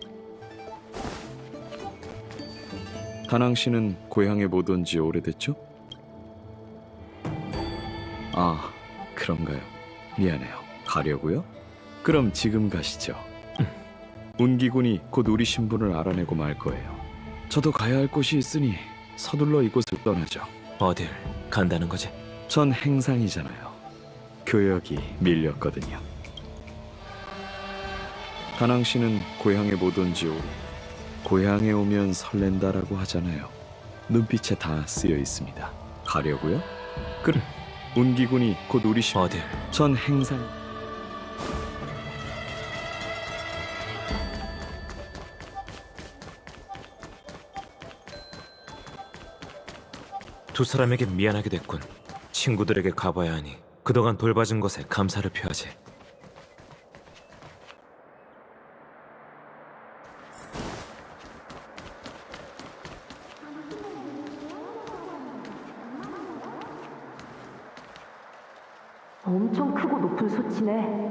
다낭 씨는 고향에 못 온 지 오래됐죠? 아, 그런가요? 미안해요. 가려고요? 그럼 지금 가시죠. 운기군이 곧 우리 신분을 알아내고 말 거예요. 저도 가야 할 곳이 있으니 서둘러 이곳을 떠나죠. 어딜 간다는 거지? 전 행상이잖아요. 교역이 밀렸거든요. 다낭 씨는 고향에 못 온 지 오래. 고향에 오면 설렌다라고 하잖아요. 눈빛에 다 쓰여 있습니다. 가려고요? 그럼 운기군이 곧 우리 어딜? 전 행상. 두 사람에게 미안하게 됐군. 친구들에게 가봐야 하니 그동안 돌봐준 것에 감사를 표하지. 엄청 크고 높은 솥이네.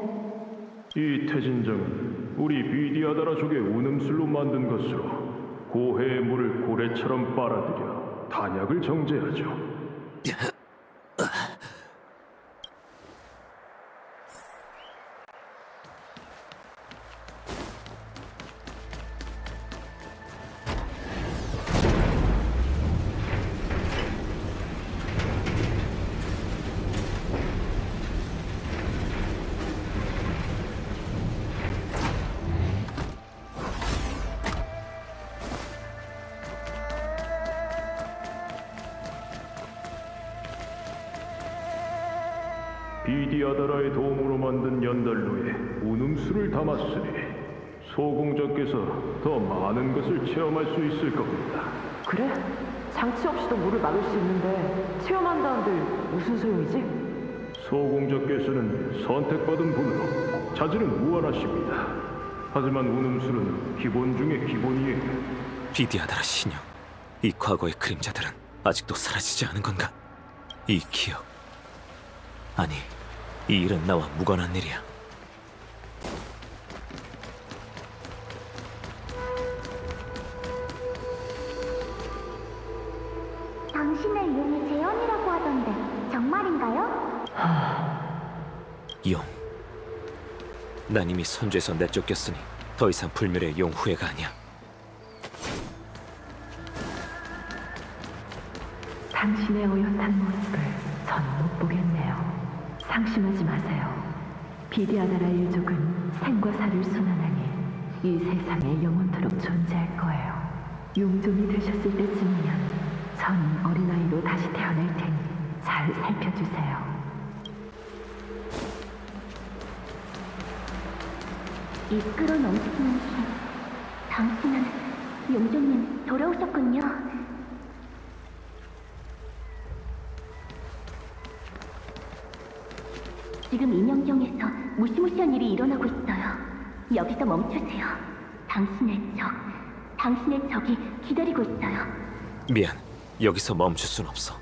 이 태진정은 우리 비디아다라족의 운음술로 만든 것으로 고해의 물을 고래처럼 빨아들여 단약을 정제하죠. 비디아다라의 도움으로 만든 연달로에 운음술을 담았으니 소공자께서 더 많은 것을 체험할 수 있을 겁니다. 그래? 장치 없이도 물을 막을 수 있는데 체험한다는데 무슨 소용이지? 소공자께서는 선택받은 분으로 자질은 우월하십니다. 하지만 운음술은 기본 중에 기본이에요. 비디아다라 신형. 이 과거의 그림자들은 아직도 사라지지 않은 건가? 이 기억. 아니, 이 일은 나와 무관한 일이야. 당신의 이름이 재현이라고 하던데 정말인가요? 용. 난 이미 선주에서 내쫓겼으니 더 이상 불멸의 용 후회가 아니야. 당신의 어엿한 모습을 전 못 보겠네요. 상심하지 마세요. 비디아다라 일족은 생과 사를 순환하니 이 세상에 영원토록 존재할 거예요. 용종이 되셨을 때쯤이면 전 어린아이로 다시 태어날 테니 잘 살펴주세요. 이끌어 넘치는 힘. 당신은 용종님 돌아오셨군요. 지금 인형정에서 무시무시한 일이 일어나고 있어요. 여기서 멈추세요. 당신의 적이 기다리고 있어요. 미안. 여기서 멈출 순 없어.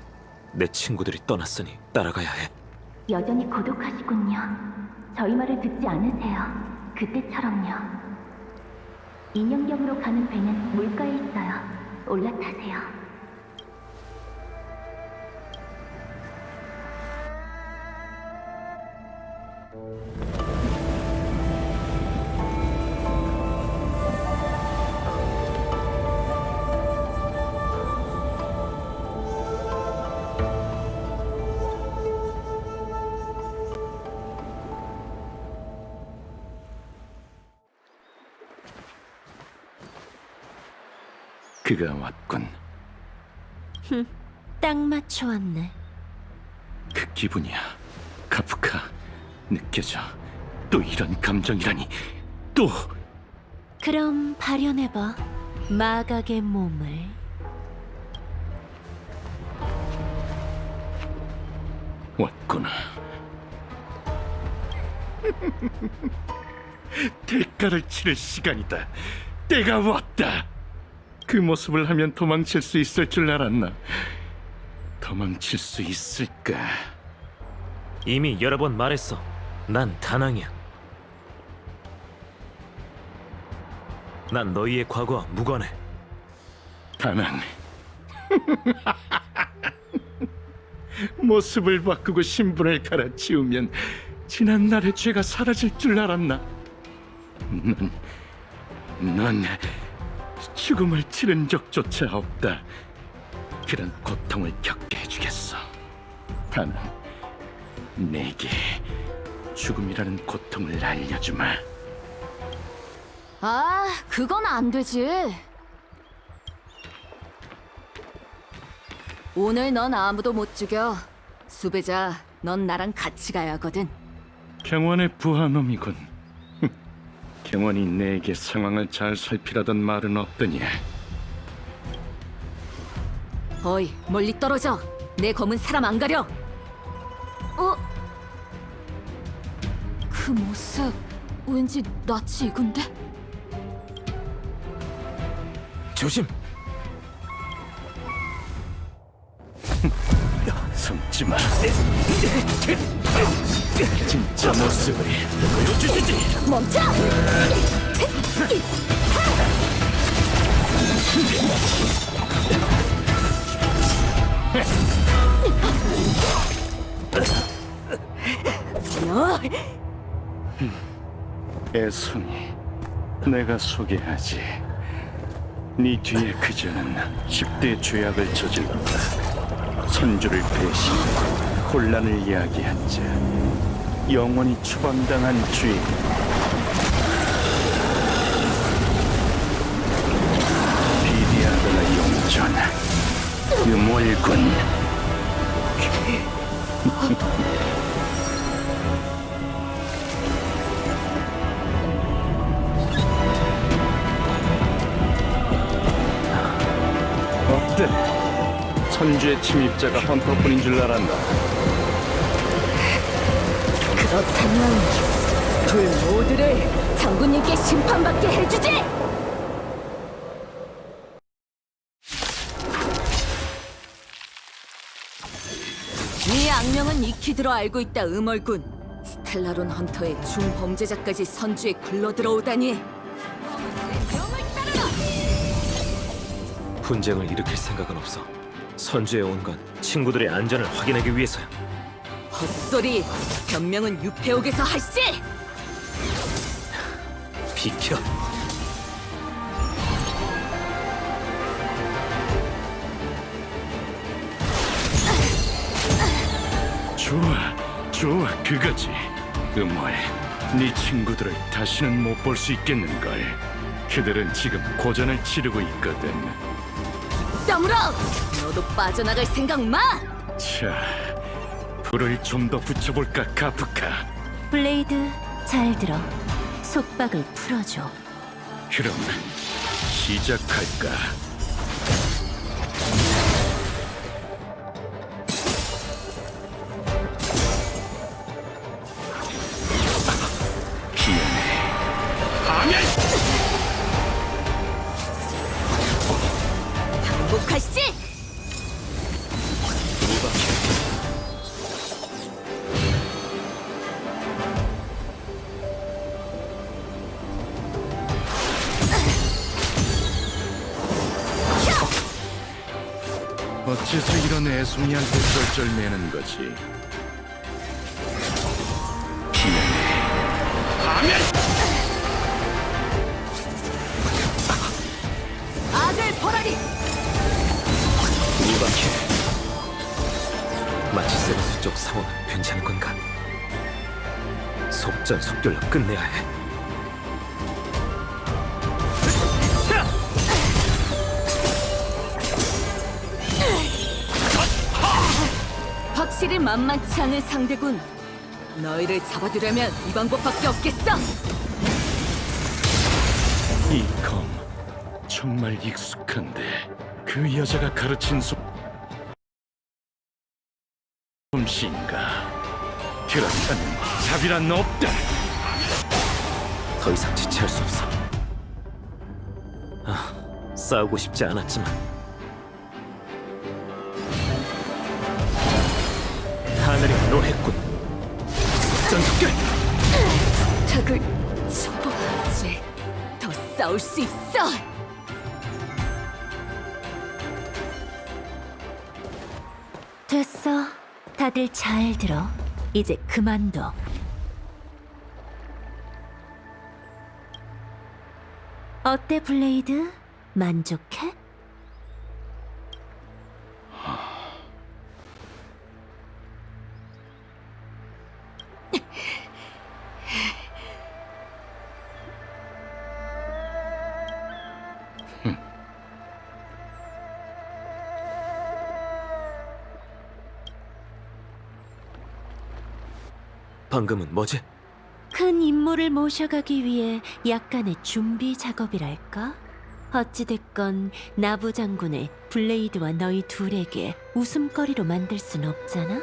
내 친구들이 떠났으니 따라가야 해. 여전히 고독하시군요. 저희 말을 듣지 않으세요. 그때처럼요. 인형경으로 가는 배는 물가에 있어요. 올라타세요. 그가 왔군. 딱 맞춰왔네. 그 기분이야. 카프카. 느껴져. 또 이런 감정이라니. 또 그럼 발현해봐. 마각의 몸을. 왔구나. 대가를 치를 시간이다. 때가 왔다. 그 모습을 하면 도망칠 수 있을 줄 알았나? 도망칠 수 있을까? 이미 여러 번 말했어. 난 다낭이야. 난 너희의 과거와 무관해. 다낭. 모습을 바꾸고 신분을 갈아치우면 지난 날의 죄가 사라질 줄 알았나? 넌 죽음을 치른 적조차 없다. 그런 고통을 겪게 해주겠어. 다만 내게 죽음이라는 고통을 알려주마. 아, 그건 안 되지. 오늘 넌 아무도 못 죽여. 수배자, 넌 나랑 같이 가야 하거든. 경원의 부하놈이군. 경원이 내게 상황을 잘 살피라던 말은 없더냐? 어이, 멀리 떨어져. 내 검은 사람 안 가려. 그 모습 왠지 낯이 익은데? 조심. 숨지 마. 진짜 모습을 보여주시지. 멈춰! 애송이, 내가 소개하지. 네 뒤에 그자는 10대 죄악을 저질렀다. 선주를 배신, 혼란을 이야기한 자, 영원히 추방당한 죄인. 비디아드라 용전, 유몰군. 어때? 선주의 침입자가 헌터뿐인 줄 알았나? 그렇다면 둘 모두를 장군님께 심판받게 해주지! 네 악명은 익히들어 알고 있다, 음얼군. 스텔라론 헌터의 중범죄자까지 선주에 굴러들어오다니. 분쟁을 일으킬 생각은 없어. 선주에 온 건 친구들의 안전을 확인하기 위해서야. 헛소리! 변명은 유폐옥에서 하시지! 비켜. 좋아, 그거지. 음월, 네 친구들을 다시는 못 볼 수 있겠는걸. 그들은 지금 고전을 치르고 있거든. 다물어! 너도 빠져나갈 생각 마! 자, 불을 좀 더 붙여볼까, 카프카? 블레이드, 잘 들어. 속박을 풀어줘. 그럼 시작할까? 복하시지! 어째서 이런 애송이한테 쩔쩔매는 거지? 아들 보라리! 이박해. 마치세바스 쪽 상황은 괜찮을 건가? 속전속결로 끝내야 해. 확실히 만만치 않은 상대군. 너희를 잡아두려면 이 방법밖에 없겠어. 이 검 정말 익숙한데 그 여자가 가르친 솜씨인가? 그렇다면 자비란 없다. 더 이상 지체할 수 없어. 싸우고 싶지 않았지만 하늘이 노했군. 전속결! 탁을 접어야지. 더 싸울 수 있어. 됐어. 다들 잘 들어. 이제 그만둬. 어때, 블레이드? 만족해? 방금은 뭐지? 큰 임무를 모셔가기 위해 약간의 준비 작업이랄까? 어찌됐건 나부 장군을 블레이드와 너희 둘에게 웃음거리로 만들 순 없잖아?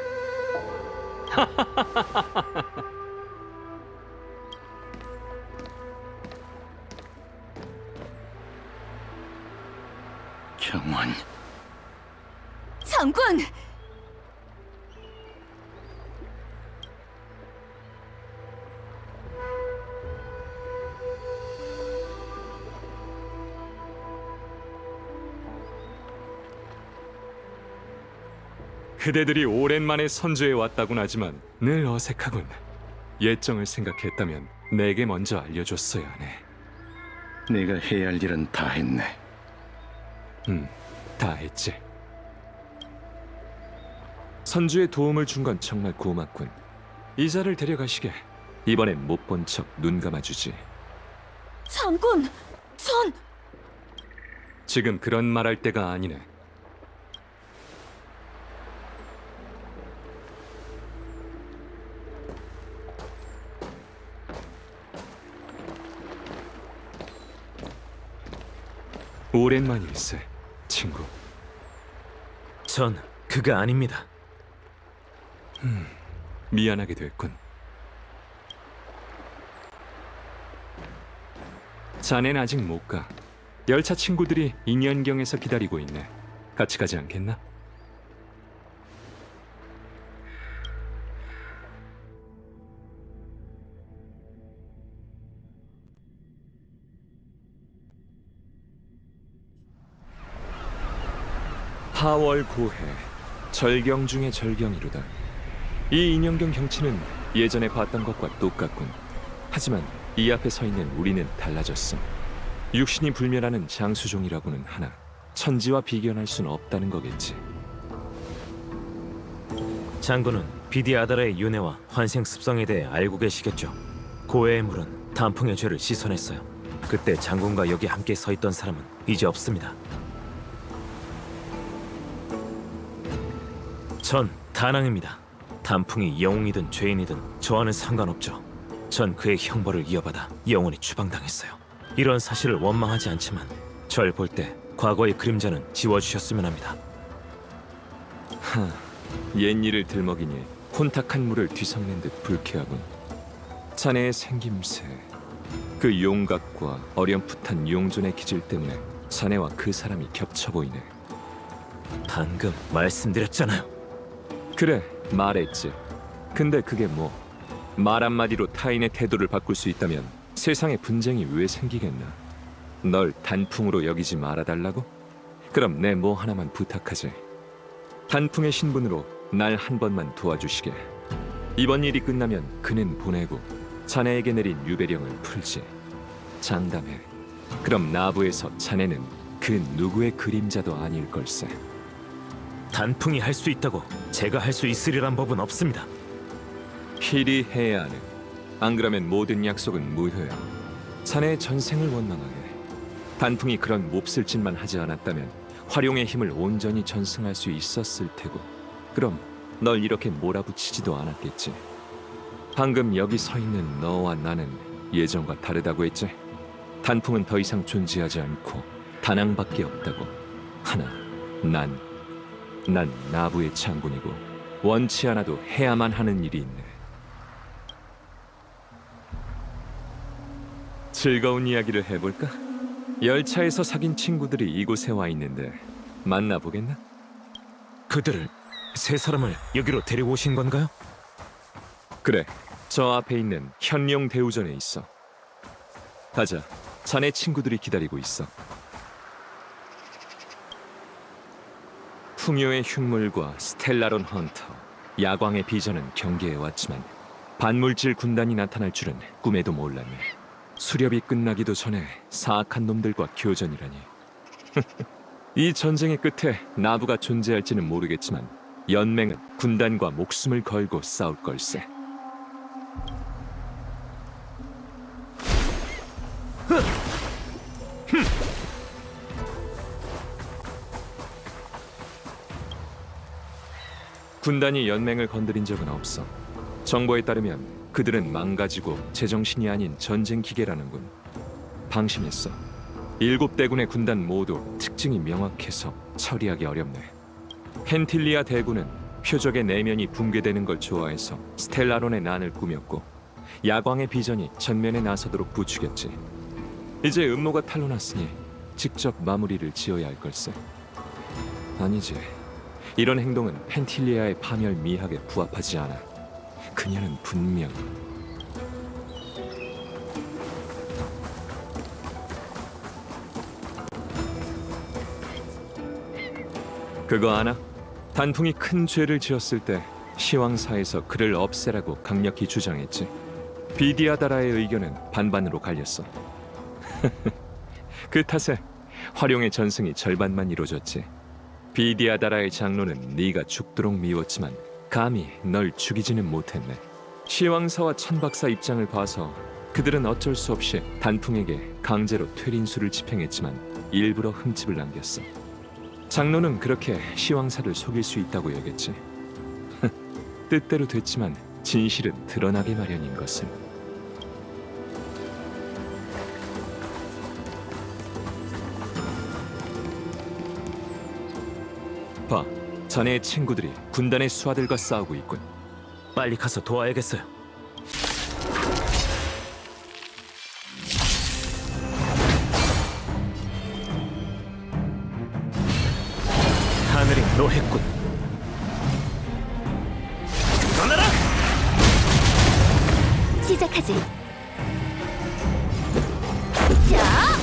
경원, 장군! 그대들이 오랜만에 선주에 왔다곤 하지만 늘 어색하군. 예정을 생각했다면 내게 먼저 알려줬어야 하네. 내가 해야 할 일은 다 했네. 다 했지. 선주에 도움을 준 건 정말 고맙군. 이자를 데려가시게. 이번엔 못 본 척 눈 감아주지. 장군! 전... 지금 그런 말할 때가 아니네. 오랜만일세, 친구. 전 그가 아닙니다. 미안하게 됐군. 자넨 아직 못 가. 열차 친구들이 인연경에서 기다리고 있네. 같이 가지 않겠나? 하월 고해, 절경 중의 절경이로다. 이 인연경 경치는 예전에 봤던 것과 똑같군. 하지만 이 앞에 서 있는 우리는 달라졌음. 육신이 불멸하는 장수종이라고는 하나 천지와 비견할 수는 없다는 거겠지. 장군은 비디 아다라의 윤회와 환생 습성에 대해 알고 계시겠죠. 고해의 물은 단풍의 죄를 씻어냈어요. 그때 장군과 여기 함께 서 있던 사람은 이제 없습니다. 전 다낭입니다. 단풍이 영웅이든 죄인이든 저와는 상관없죠. 전 그의 형벌을 이어받아 영원히 추방당했어요. 이런 사실을 원망하지 않지만 절 볼 때 과거의 그림자는 지워주셨으면 합니다. 옛일을 들먹이니 혼탁한 물을 뒤섞는 듯 불쾌하군. 자네의 생김새, 그 용각과 어렴풋한 용존의 기질 때문에 자네와 그 사람이 겹쳐 보이네. 방금 말씀드렸잖아요. 그래, 말했지. 근데 그게 뭐? 말 한마디로 타인의 태도를 바꿀 수 있다면 세상에 분쟁이 왜 생기겠나? 널 단풍으로 여기지 말아달라고? 그럼 내 뭐 하나만 부탁하지. 단풍의 신분으로 날 한 번만 도와주시게. 이번 일이 끝나면 그는 보내고 자네에게 내린 유배령을 풀지. 장담해. 그럼 나부에서 자네는 그 누구의 그림자도 아닐 걸세. 단풍이 할 수 있다고 제가 할 수 있으리란 법은 없습니다. 필히 해야 하는. 안 그러면 모든 약속은 무효야. 자네의 전생을 원망하게. 단풍이 그런 몹쓸 짓만 하지 않았다면 활용의 힘을 온전히 전승할 수 있었을 테고. 그럼 널 이렇게 몰아붙이지도 않았겠지. 방금 여기 서 있는 너와 나는 예전과 다르다고 했지. 단풍은 더 이상 존재하지 않고 다낭밖에 없다고. 하나, 난 나부의 장군이고 원치 않아도 해야만 하는 일이 있네. 즐거운 이야기를 해볼까? 열차에서 사귄 친구들이 이곳에 와 있는데 만나보겠나? 그들을 세 사람을 여기로 데리고 오신 건가요? 그래, 저 앞에 있는 현룡 대우전에 있어. 가자, 자네 친구들이 기다리고 있어. 풍요의 흉물과 스텔라론 헌터, 야광의 비전은 경계해왔지만 반물질 군단이 나타날 줄은 꿈에도 몰랐네. 수렵이 끝나기도 전에 사악한 놈들과 교전이라니. 이 전쟁의 끝에 나부가 존재할지는 모르겠지만 연맹은 군단과 목숨을 걸고 싸울 걸세. 군단이 연맹을 건드린 적은 없어. 정보에 따르면 그들은 망가지고 제정신이 아닌 전쟁 기계라는군. 방심했어. 7대군의 군단 모두 특징이 명확해서 처리하기 어렵네. 펜틸리아 대군은 표적의 내면이 붕괴되는 걸 좋아해서 스텔라론의 난을 꾸몄고, 야광의 비전이 전면에 나서도록 부추겼지. 이제 음모가 탄로났으니 직접 마무리를 지어야 할 걸세. 아니지. 이런 행동은 펜틸리아의 파멸 미학에 부합하지 않아. 그녀는 분명 그거 아나? 단풍이 큰 죄를 지었을 때 시왕사에서 그를 없애라고 강력히 주장했지. 비디아다라의 의견은 반반으로 갈렸어. 그 탓에 활용의 전승이 절반만 이루어졌지. 비디아다라의 장로는 네가 죽도록 미웠지만 감히 널 죽이지는 못했네. 시왕사와 천박사 입장을 봐서 그들은 어쩔 수 없이 단풍에게 강제로 퇴린수를 집행했지만 일부러 흠집을 남겼어. 장로는 그렇게 시왕사를 속일 수 있다고 여겼지. 뜻대로 됐지만 진실은 드러나게 마련인 것을. 봐, 자네의 친구들이 군단의 수하들과 싸우고 있군. 빨리 가서 도와야겠어요. 하늘이 노했군. 떠나라! 시작하지. 자,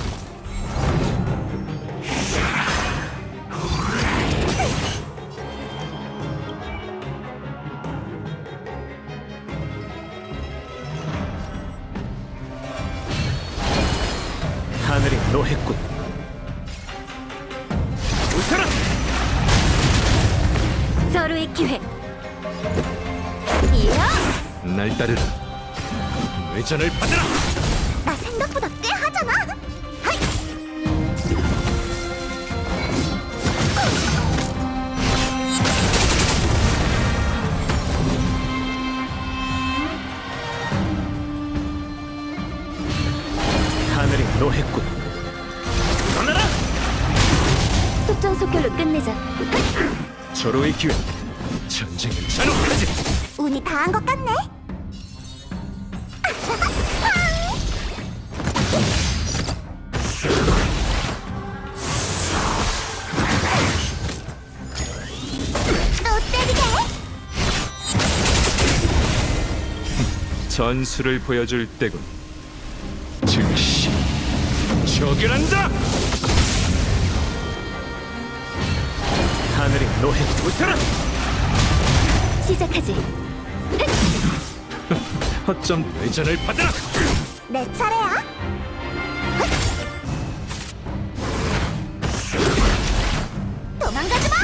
하늘이 노했군. 웃어라! 서로의 기회. 이야, 날 따르라. 회전을 받으라. 나 생각보다 꽤 하잖아. 하이. 하늘이 노했군. 떠나라! 속전속결로 끝내자. 절호의 기회. 전쟁을 잔혹하지. 운이 다 한 것 같네. 또 때리게. 전술을 보여줄 때군. 즉시 저결한다. 하늘이 노해 웃어라. 시작하지. 허점 회전을 받으라. 내 차례야. 도망가지 마.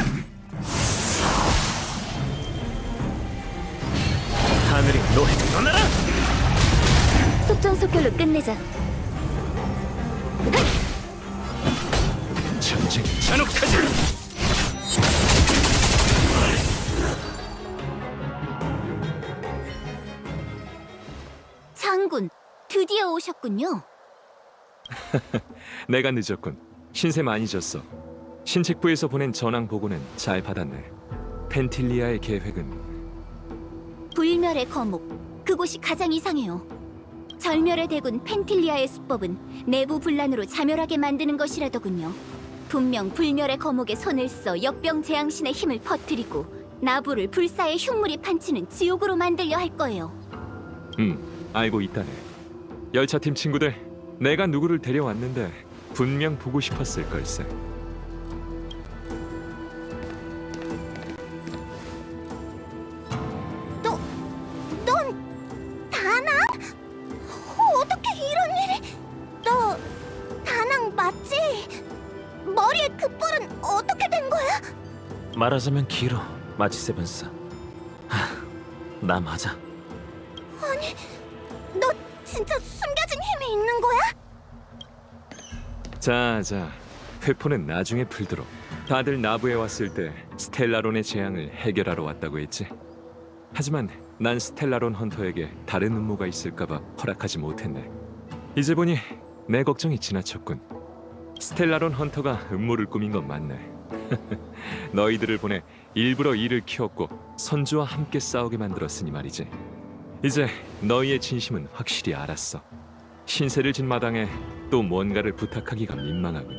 하늘이 노해 떠나라. 속전속결로 끝내자. 전쟁이 잔혹하지. 오셨군요. 내가 늦었군. 신세 많이 졌어. 신책부에서 보낸 전황 보고는 잘 받았네. 펜틸리아의 계획은 불멸의 거목, 그곳이 가장 이상해요. 절멸의 대군 펜틸리아의 수법은 내부 분란으로 자멸하게 만드는 것이라더군요. 분명 불멸의 거목에 손을 써 역병 재앙신의 힘을 퍼뜨리고 나부를 불사의 흉물이 판치는 지옥으로 만들려 할 거예요. 알고 있다네. 열차팀 친구들, 내가 누구를 데려왔는데 분명 보고 싶었을 걸세. 넌 다낭? 어떻게 이런 일이? 너 다낭 맞지? 머리에 그 뿔은 어떻게 된 거야? 말하자면 길어, 마치 세븐스. 나 맞아. 아니, 너 진짜 숨겨진 힘이 있는 거야? 자, 회포는 나중에 풀도록. 다들 나부에 왔을 때 스텔라론의 재앙을 해결하러 왔다고 했지. 하지만 난 스텔라론 헌터에게 다른 음모가 있을까봐 허락하지 못했네. 이제 보니 내 걱정이 지나쳤군. 스텔라론 헌터가 음모를 꾸민 건 맞네. 너희들을 보내 일부러 일을 키웠고 선주와 함께 싸우게 만들었으니 말이지. 이제 너희의 진심은 확실히 알았어. 신세를 진 마당에 또 뭔가를 부탁하기가 민망하군.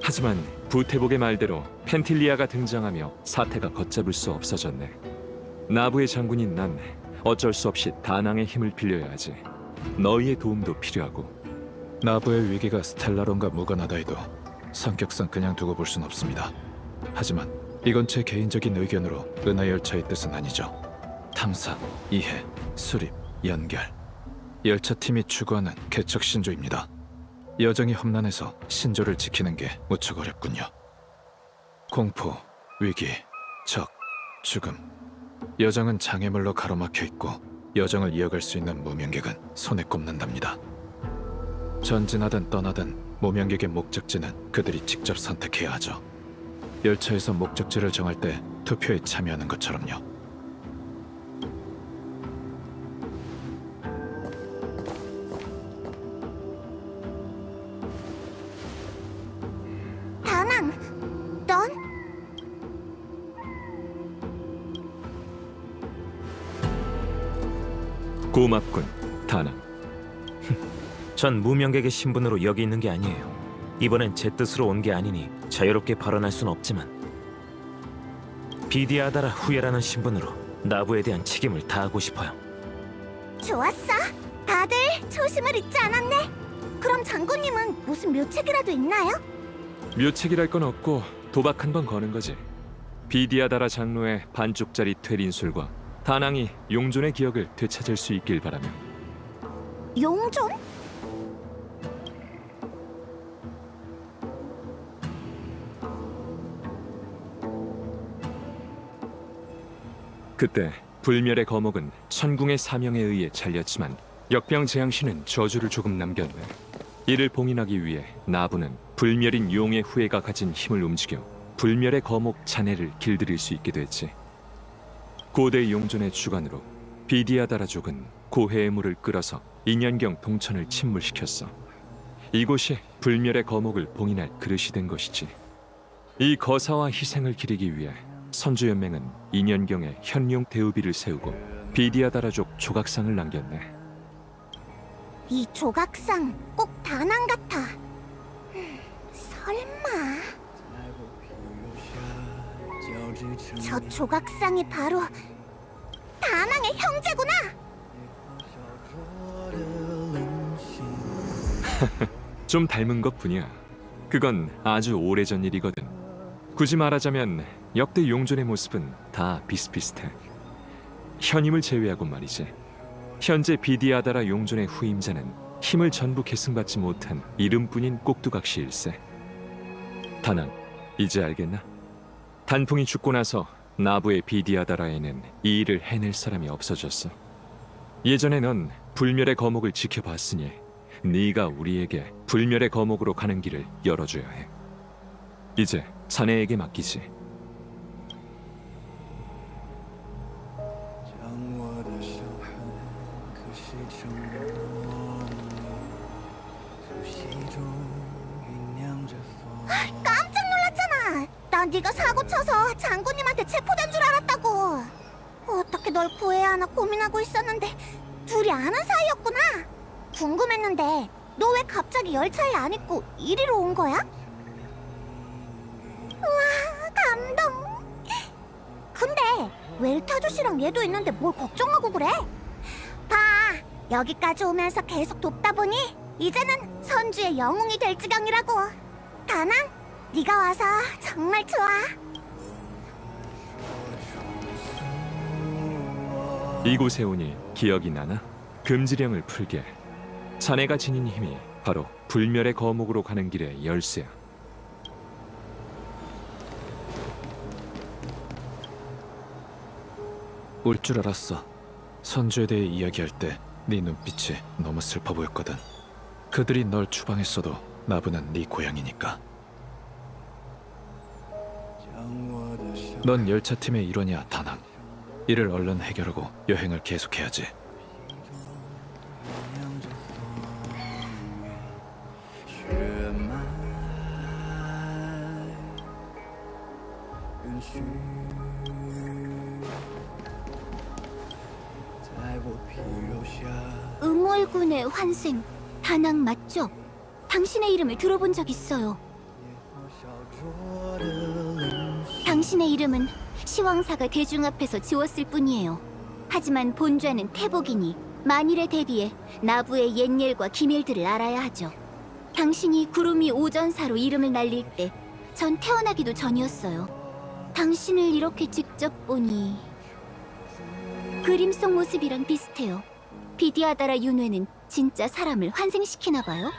하지만 부태복의 말대로 펜틸리아가 등장하며 사태가 걷잡을 수 없어졌네. 나부의 장군인 난 어쩔 수 없이 다낭의 힘을 빌려야 하지. 너희의 도움도 필요하고. 나부의 위기가 스텔라론과 무관하다 해도 성격상 그냥 두고 볼 순 없습니다. 하지만 이건 제 개인적인 의견으로 은하열차의 뜻은 아니죠. 탐사, 이해, 수립, 연결. 열차팀이 추구하는 개척 신조입니다. 여정이 험난해서 신조를 지키는 게 무척 어렵군요. 공포, 위기, 적, 죽음. 여정은 장애물로 가로막혀 있고 여정을 이어갈 수 있는 무명객은 손에 꼽는답니다. 전진하든 떠나든 무명객의 목적지는 그들이 직접 선택해야 하죠. 열차에서 목적지를 정할 때 투표에 참여하는 것처럼요. 다낭, 넌? 고맙군, 다낭. 전 무명객의 신분으로 여기 있는 게 아니에요. 이번엔 제 뜻으로 온 게 아니니 자유롭게 발언할 순 없지만 비디아다라 후예라는 신분으로 나부에 대한 책임을 다하고 싶어요. 좋았어. 다들 초심을 잊지 않았네. 그럼 장군님은 무슨 묘책이라도 있나요? 묘책이랄 건 없고 도박 한 번 거는 거지. 비디아다라 장로의 반쪽짜리 퇴린술과 다낭이 용존의 기억을 되찾을 수 있길 바라며. 용존? 그때 불멸의 거목은 천궁의 사명에 의해 잘렸지만 역병 재앙신은 저주를 조금 남겼네. 이를 봉인하기 위해 나부는 불멸인 용의 후예가 가진 힘을 움직여 불멸의 거목 잔해를 길들일 수 있게 됐지. 고대 용존의 주관으로 비디아다라족은 고해의 물을 끌어서 인연경 동천을 침몰시켰어. 이곳이 불멸의 거목을 봉인할 그릇이 된 것이지. 이 거사와 희생을 기리기 위해 선주연맹은 인연경에 현용 대우비를 세우고 비디아다라족 조각상을 남겼네. 이 조각상 꼭 다낭 같아. 설마 저 조각상이 바로 다낭의 형제구나. 좀 닮은 것뿐이야. 그건 아주 오래전 일이거든. 굳이 말하자면 역대 용존의 모습은 다 비슷비슷해. 현임을 제외하고 말이지. 현재 비디아다라 용존의 후임자는 힘을 전부 계승받지 못한 이름뿐인 꼭두각시일세. 다낭, 이제 알겠나? 단풍이 죽고 나서 나부의 비디아다라에는 이 일을 해낼 사람이 없어졌어. 예전에 넌 불멸의 거목을 지켜봤으니 네가 우리에게 불멸의 거목으로 가는 길을 열어줘야 해. 이제 자네에게 맡기지. 네가 사고 쳐서 장군님한테 체포된 줄 알았다고. 어떻게 널 구해야 하나 고민하고 있었는데 둘이 아는 사이였구나. 궁금했는데 너 왜 갑자기 열차에 안 있고 이리로 온 거야? 우와, 감동. 근데 웰트 아저씨랑 얘도 있는데 뭘 걱정하고 그래? 봐, 여기까지 오면서 계속 돕다 보니 이제는 선주의 영웅이 될 지경이라고. 다낭, 네가 와서 정말 좋아. 이곳에 오니 기억이 나나? 금지령을 풀게. 자네가 지닌 힘이 바로 불멸의 거목으로 가는 길의 열쇠야. 올 줄 알았어. 선주에 대해 이야기할 때 네 눈빛이 너무 슬퍼 보였거든. 그들이 널 추방했어도 나부는 네 고향이니까. 넌 열차팀의 일원이야, 다낭. 이를 얼른 해결하고 여행을 계속해야지. 응월군의 환생, 다낭 맞죠? 당신의 이름을 들어본 적 있어요. 당신의 이름은 시황사가 대중 앞에서 지웠을 뿐이에요. 하지만 본좌는 태복이니 만일에 대비해 나부의 옛일과 기밀들을 알아야 하죠. 당신이 구름이 오전사로 이름을 날릴 때 전 태어나기도 전이었어요. 당신을 이렇게 직접 보니 그림 속 모습이랑 비슷해요. 비디아다라 윤회는 진짜 사람을 환생시키나 봐요.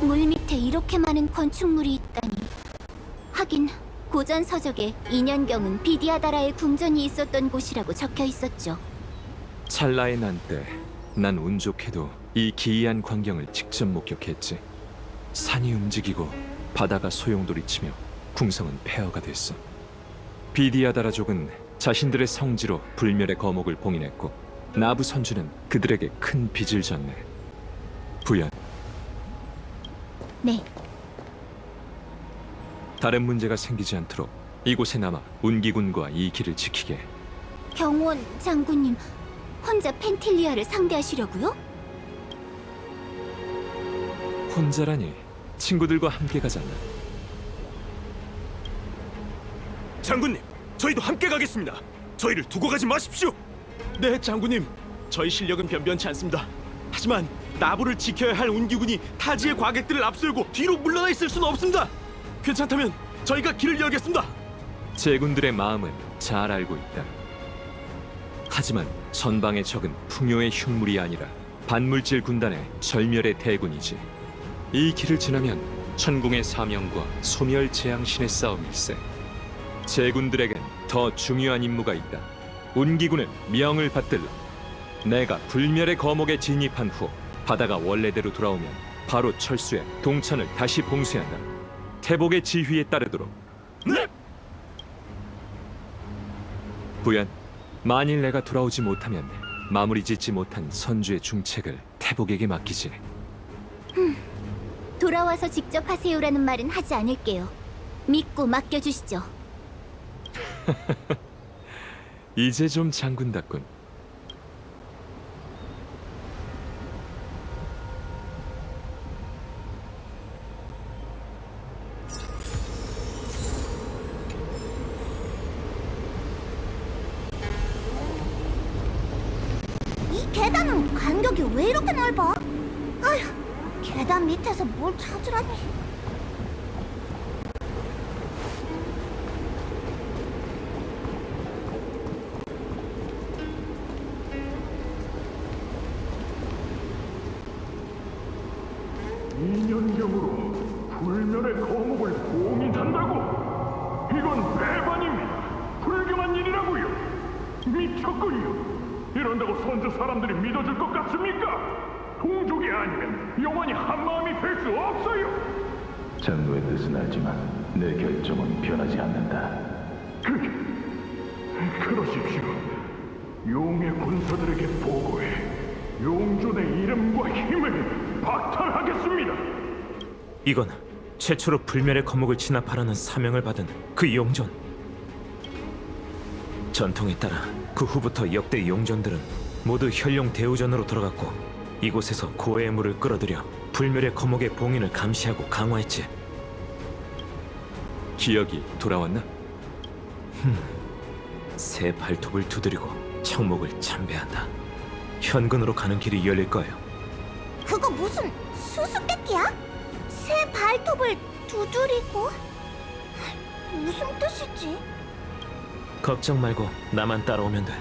물 밑에 이렇게 많은 건축물이 있다니. 하긴 고전 서적에 2년경은 비디아다라의 궁전이 있었던 곳이라고 적혀 있었죠. 찰나의 난 때 난 운 좋게도 이 기이한 광경을 직접 목격했지. 산이 움직이고 바다가 소용돌이치며 궁성은 폐허가 됐어. 비디아다라족은 자신들의 성지로 불멸의 거목을 봉인했고 나부 선주는 그들에게 큰 빚을 졌네. 부연, 네, 다른 문제가 생기지 않도록 이곳에 남아 운기군과 이 길을 지키게. 경원 장군님 혼자 펜틸리아를 상대하시려고요? 혼자라니 친구들과 함께 가잖아. 장군님, 저희도 함께 가겠습니다. 저희를 두고 가지 마십시오. 네, 장군님. 저희 실력은 변변치 않습니다. 하지만 나부를 지켜야 할 운기군이 타지의 과객들을 앞세우고 뒤로 물러나 있을 수는 없습니다. 괜찮다면 저희가 길을 열겠습니다. 제군들의 마음은 잘 알고 있다. 하지만 전방의 적은 풍요의 흉물이 아니라 반물질 군단의 절멸의 대군이지. 이 길을 지나면 천궁의 사명과 소멸 재앙신의 싸움일세. 제군들에겐 더 중요한 임무가 있다. 운기군은 명을 받들라. 내가 불멸의 거목에 진입한 후 바다가 원래대로 돌아오면 바로 철수해 동천을 다시 봉쇄한다. 태복의 지휘에 따르도록. 네! 부연, 만일 내가 돌아오지 못하면 마무리 짓지 못한 선주의 중책을 태복에게 맡기지. 돌아와서 직접 하세요라는 말은 하지 않을게요. 믿고 맡겨주시죠. 이제 좀 장군답군. 이 계단은 간격이 왜 이렇게 넓어? 아휴, 계단 밑에서 뭘 찾으라니. 인연경으로 불멸의 거목을 봉인한다고? 이건 배반입니다. 불경한 일이라고요. 미쳤군요. 이런다고 선주 사람들이 믿어줄 것 같습니까? 동족이 아니면 영원히 한마음이 될 수 없어요. 장로의 뜻은 알지만 내 결정은 변하지 않는다. 그러십시오. 용의 군사들에게 보고해 용존의 이름과 힘을 박탈하겠습니다. 이건 최초로 불멸의 거목을 진압하라는 사명을 받은 그 용존. 전통에 따라 그 후부터 역대 용존들은 모두 혈룡 대우전으로 돌아갔고 이곳에서 고해의 물을 끌어들여 불멸의 거목의 봉인을 감시하고 강화했지. 기억이 돌아왔나? 새 발톱을 두드리고 청목을 참배한다. 현근으로 가는 길이 열릴 거예요. 그거 무슨 수수께끼야? 새 발톱을 두드리고? 무슨 뜻이지? 걱정 말고 나만 따라오면 돼.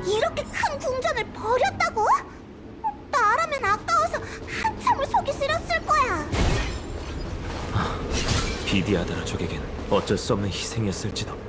이렇게 큰 궁전을 버렸다고? 나라면 아까워서 한참을 속이 쓰렸을 거야. 비디아다라 족에겐 어쩔 수 없는 희생이었을지도.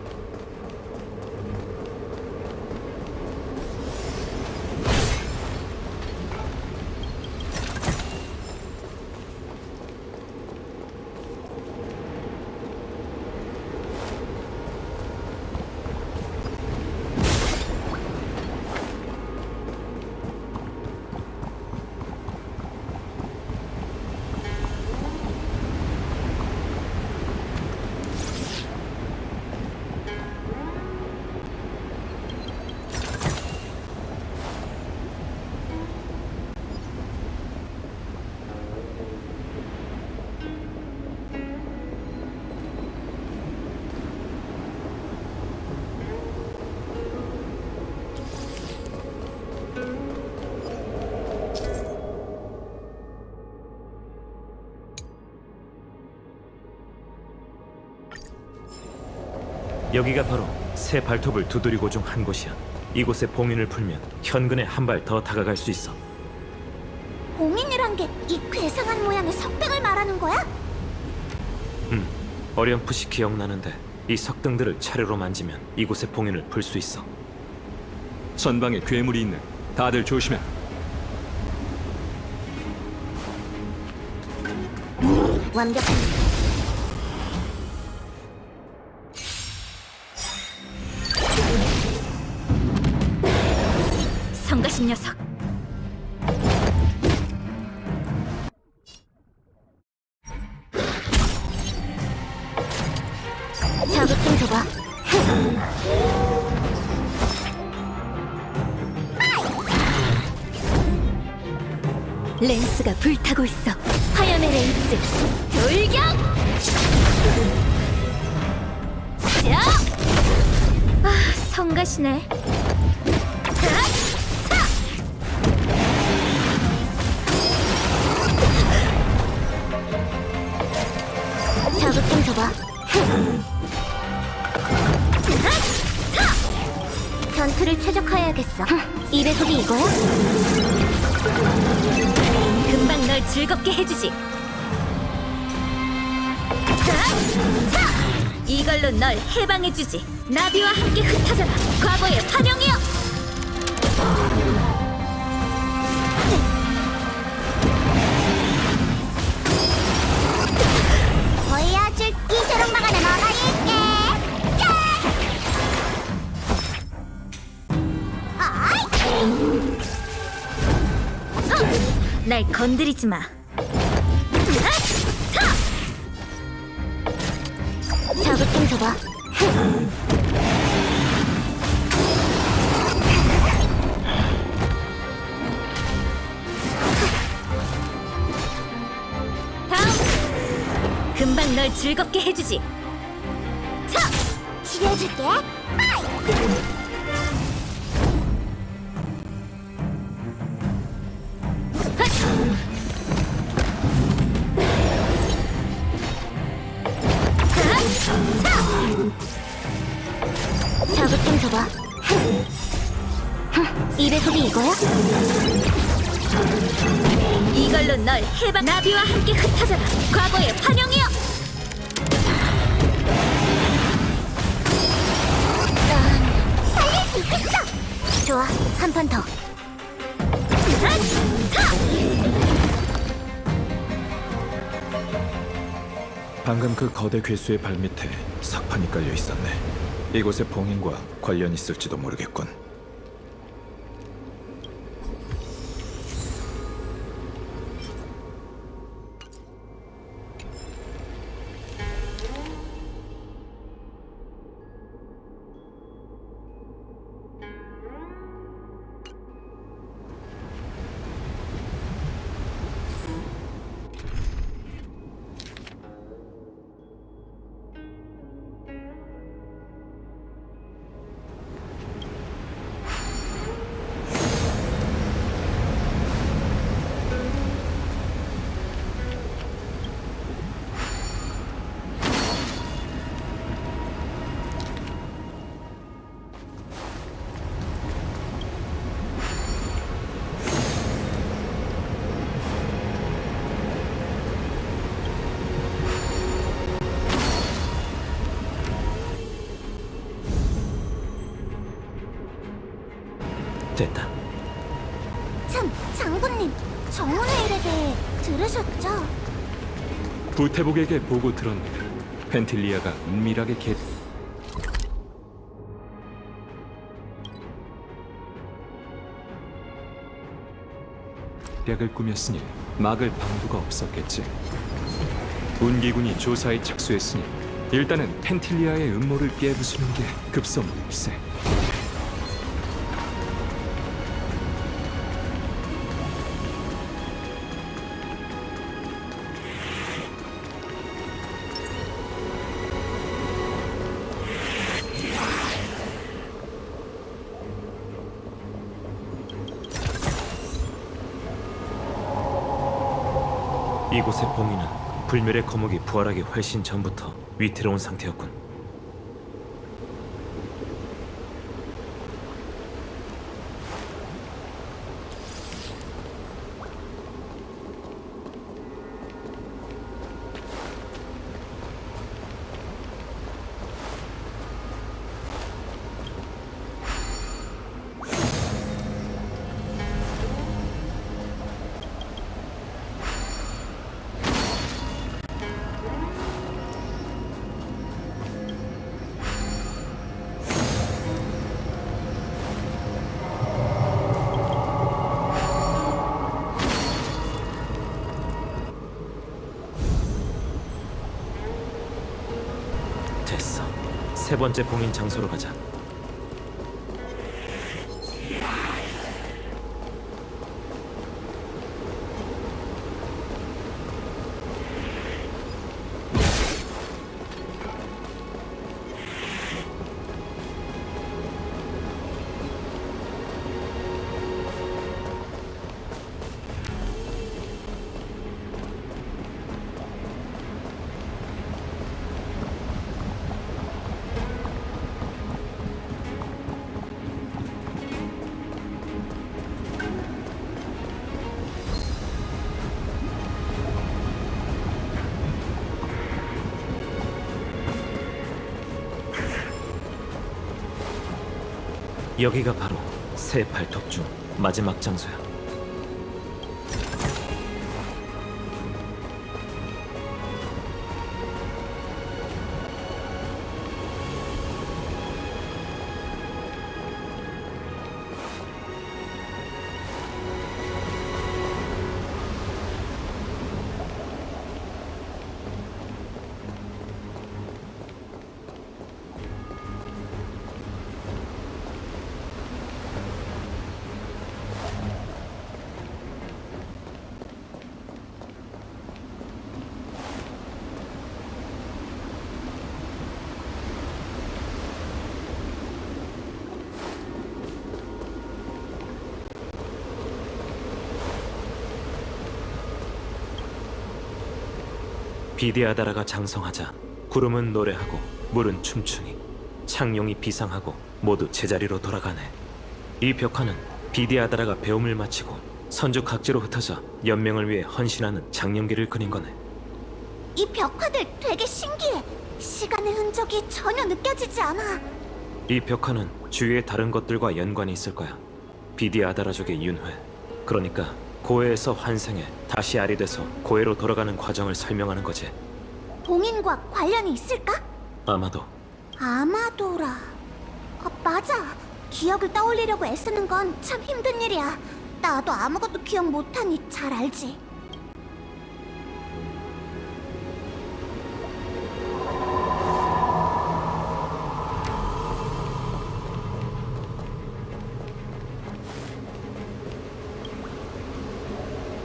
여기가 바로 새 발톱을 두드리고 중 한 곳이야. 이곳에 봉인을 풀면 현근에 한 발 더 다가갈 수 있어. 봉인이란 게 이 괴상한 모양의 석등을 말하는 거야? 어렴풋이 기억나는데 이 석등들을 차례로 만지면 이곳의 봉인을 풀 수 있어. 전방에 괴물이 있네. 다들 조심해. 완벽한. 성가신 녀석. 자극 좀 줘봐. 렌스가 불타고 있어. 화염의 렌스 돌격! 야! 아, 성가시네. 자극 좀 줘봐. 전투를 최적화해야겠어. 이 배속이 이거야? 금방 널 즐겁게 해주지. 이걸로 널 해방해주지. 나비와 함께 흩어져라. 과거의 환영이여. 보여줄기 조롱박아는 뭐가 있게. 날 건드리지 마. 자극 좀 줘봐. 다음. 금방 널 즐겁게 해주지. 자, 치료해줄게. 자극 좀 줘봐. 이 배속이 이거야? 이걸로 널 해방. 나비와 함께 흩어져라. 과거의 환영이여. 난 살릴 수 있겠어. 좋아, 한 판 더. 방금 그 거대 괴수의 발밑에 석판이 깔려 있었네. 이곳의 봉인과 관련 있을지도 모르겠군. 됐다. 참, 장군님, 정문의 일에 대해 들으셨죠? 부태복에게 보고 들었는데 펜틸리아가 은밀하게 계략을 꾸몄으니 막을 방도가 없었겠지. 운기군이 조사에 착수했으니 일단은 펜틸리아의 음모를 깨부수는 게 급선무일세. 이곳의 봉인은 불멸의 거목이 부활하기 훨씬 전부터 위태로운 상태였군. 됐어. 세 번째 봉인 장소로 가자. 여기가 바로 새 발톱 중 마지막 장소야. 비디아다라가 장성하자 구름은 노래하고 물은 춤추니 창룡이 비상하고 모두 제자리로 돌아가네. 이 벽화는 비디아다라가 배움을 마치고 선주 각지로 흩어져 연맹을 위해 헌신하는 장령기를 그린 거네. 이 벽화들 되게 신기해. 시간의 흔적이 전혀 느껴지지 않아. 이 벽화는 주위의 다른 것들과 연관이 있을 거야. 비디아다라족의 윤회, 그러니까 고해에서 환생해 다시 알이 돼서 고해로 돌아가는 과정을 설명하는 거지. 봉인과 관련이 있을까? 아마도. 아마도라. 맞아. 기억을 떠올리려고 애쓰는 건 참 힘든 일이야. 나도 아무것도 기억 못하니 잘 알지.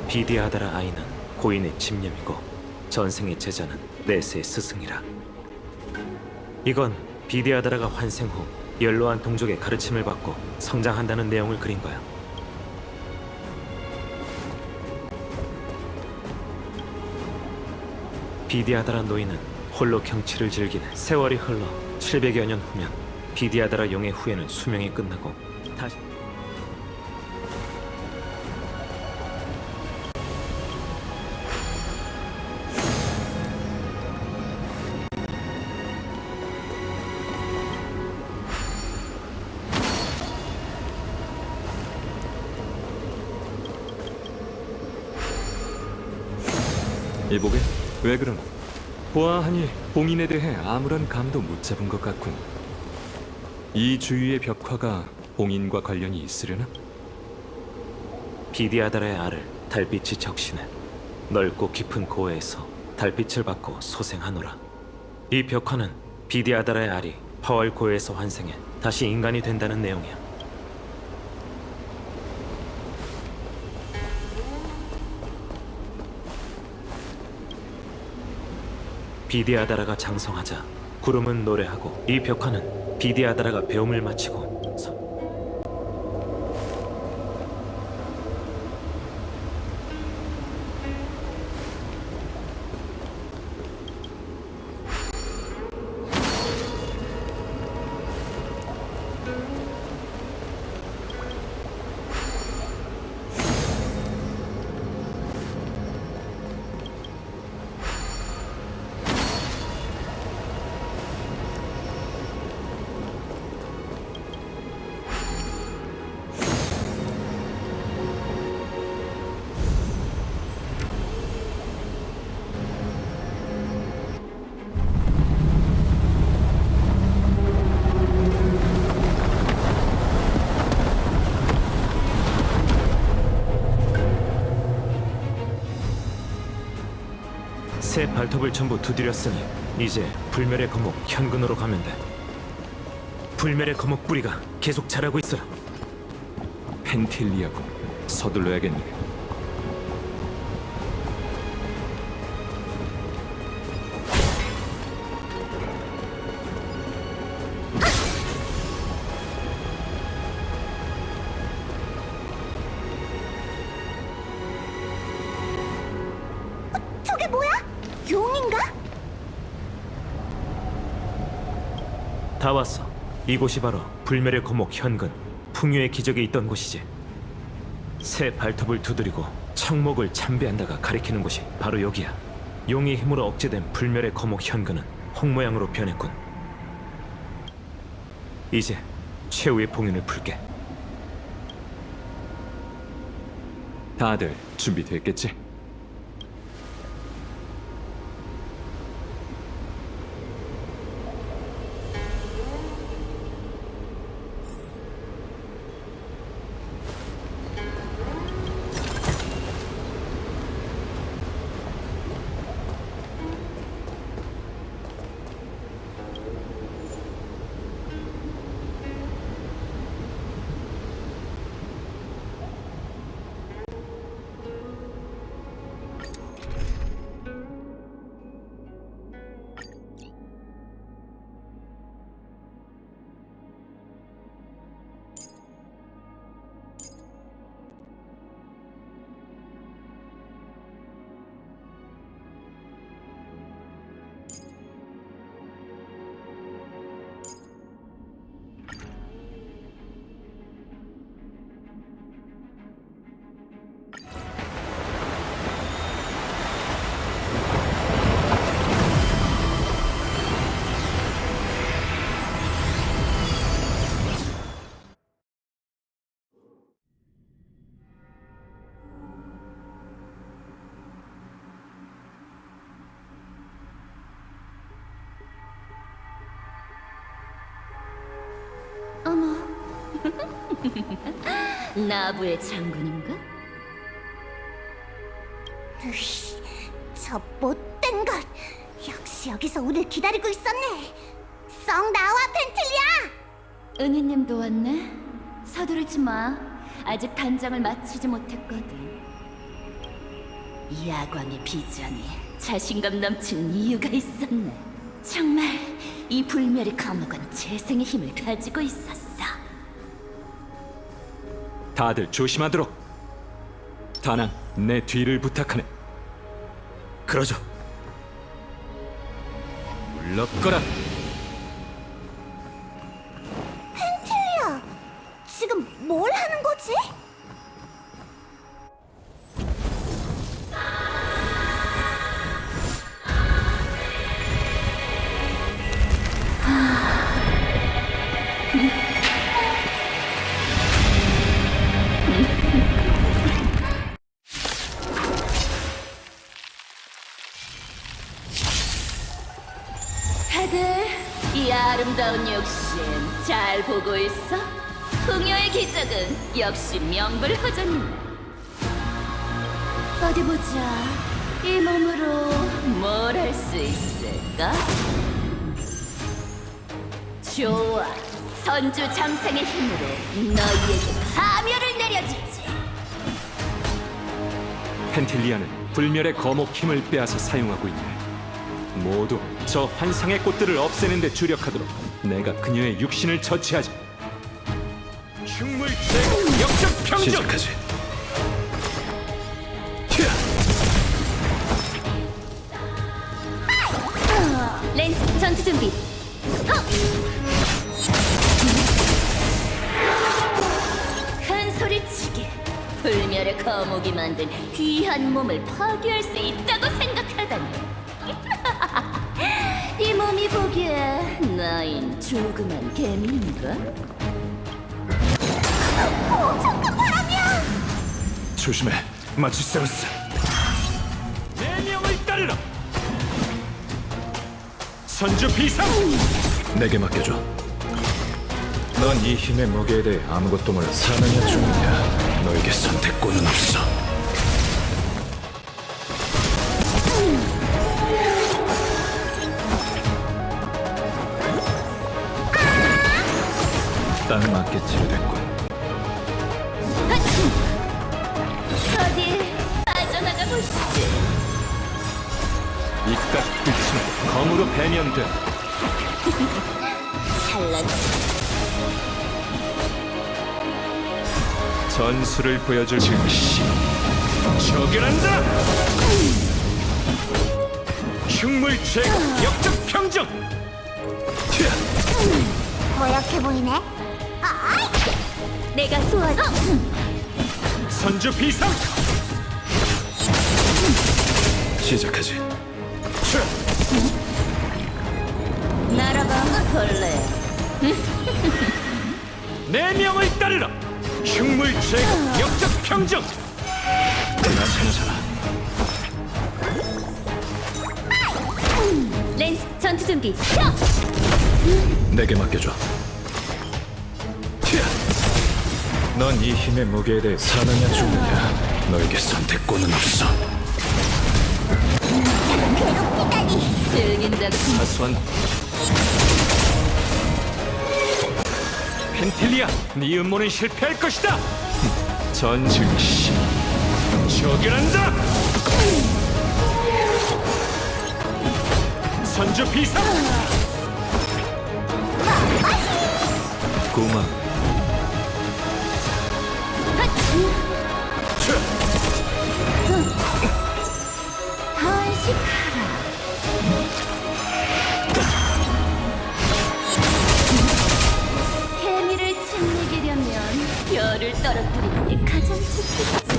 비디아다라 아이는 고인의 집념이고 전생의 제자는 네스의 스승이라. 이건 비디아다라가 환생 후 연로한 동족의 가르침을 받고 성장한다는 내용을 그린 거야. 비디아다라 노인은 홀로 경치를 즐기는 세월이 흘러 700여 년 후면 비디아다라 용의 후예는 수명이 끝나고 다시 이보게, 왜 그러나? 보아하니 봉인에 대해 아무런 감도 못 잡은 것 같군. 이 주위의 벽화가 봉인과 관련이 있으려나? 비디아다라의 알을 달빛이 적시네. 넓고 깊은 고해에서 달빛을 받고 소생하노라. 이 벽화는 비디아다라의 알이 파월 고해에서 환생해 다시 인간이 된다는 내용이야. 비디아다라가 장성하자 구름은 노래하고 이 벽화는 비디아다라가 배움을 마치고 새 발톱을 전부 두드렸으니 이제 불멸의 거목 현근으로 가면 돼. 불멸의 거목 뿌리가 계속 자라고 있어요. 펜틸리아군, 서둘러야겠네. 저게 뭐야? 용인가? 다 왔어. 이곳이 바로 불멸의 거목 현근, 풍요의 기적이 있던 곳이지. 새 발톱을 두드리고 청목을 참배한다가 가리키는 곳이 바로 여기야. 용의 힘으로 억제된 불멸의 거목 현근은 홍 모양으로 변했군. 이제 최후의 봉인을 풀게. 다들 준비됐겠지? 나부의 장군인가? 으이씨, 저 못된 것! 역시 여기서 우릴 기다리고 있었네! 썩 나와, 펜틀리아! 은희님도 왔네? 서두르지 마. 아직 단장을 마치지 못했거든. 야광의 비전이 자신감 넘치는 이유가 있었네. 정말 이 불멸의 감옥은 재생의 힘을 가지고 있었어. 다들 조심하도록. 다낭, 내 뒤를 부탁하네. 그러죠. 물러거라. 펜틀리아! 지금 뭘 하는 거지? 다들 이 아름다운 욕심 잘 보고 있어? 풍요의 기적은 역시 명불허전이네. 어디 보자. 이 몸으로 뭘 할 수 있을까? 좋아. 선주 장생의 힘으로 너희에게 파멸을 내려주지. 펜틸리아는 불멸의 거목 힘을 빼앗아 사용하고 있네. 모두 저 환상의 꽃들을 없애는 데 주력하도록 내가 그녀의 육신을 처치하지. 충물 제거 역적 평정. 시작하지. 렌즈 전투 준비. 큰 소리치게. 불멸의 거목이 만든 귀한 몸을 파괴할 수 있다고 생각하다니. 이 몸이 보기에 나인 조그만 개미인가? 잠깐 바람이야! 조심해, 마치세우스. 내 명을 따르라. 선주 비상. 내게 맡겨줘. 넌 이 힘의 무게에 대해 아무것도 몰라. 사느냐 죽느냐, 너에게 선택권은 없어. 딱 맞게 치료됐군. 어디 빠져나가 보시지. 이깟 끝은 검으로 배면돼. 찬란. 전술을 보여줄 즉시 저결한다. 충물 제거 역적 평정. 고약해 보이네? 내가 소화해. 선주 비상. 시작하지. 날아봐, 벌레. 내 명을 따르라. 흉물 제거, 역적 평정. 나타나잖아. 랜스 전투 준비. 내게 맡겨줘. 넌 이 힘의 무게에 대해 사느냐 죽느냐. 너에게 선택권은 없어. 증인자도 사소한 펜틸리아, 네 음모는 실패할 것이다. 전증시 저결한다. 선주 비상. 고마. 케미를 침묵이려면 별을 떨어뜨리는 게 가장 좋겠지.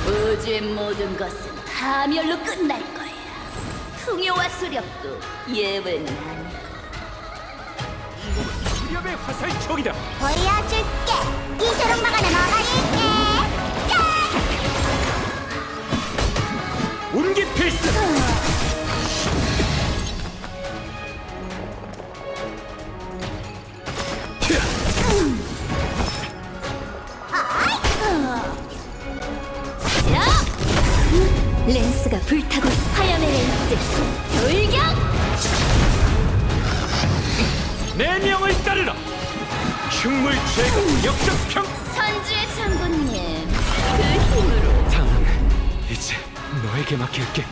우주의 모든 것은 파멸로 끝날 거야. 풍요와 수렵도 예외는 아니야. 수렵의 화살촉이다. 보여줄게. 이처럼 막아내 너가 운기 필수. 랜스가 불타고 있어. 화염의 랜스 돌격! 내 명을 따르라. 흉물 제거, 역적 평. 선주의 장군님, 그 힘으로 다음은 이제 너에게 맡길게.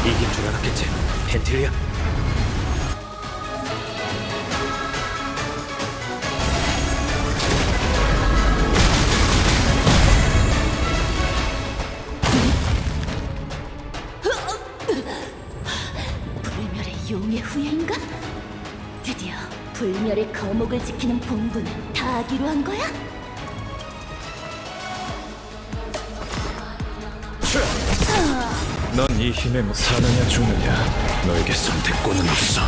이긴 줄 알았겠지, 펜틸리아. 불멸의 용의 후예인가? 드디어 불멸의 거목을 지키는 본분을 다하기로 한 거야? 넌 이 힘에 사느냐 죽느냐. 너에게 선택권은 없어.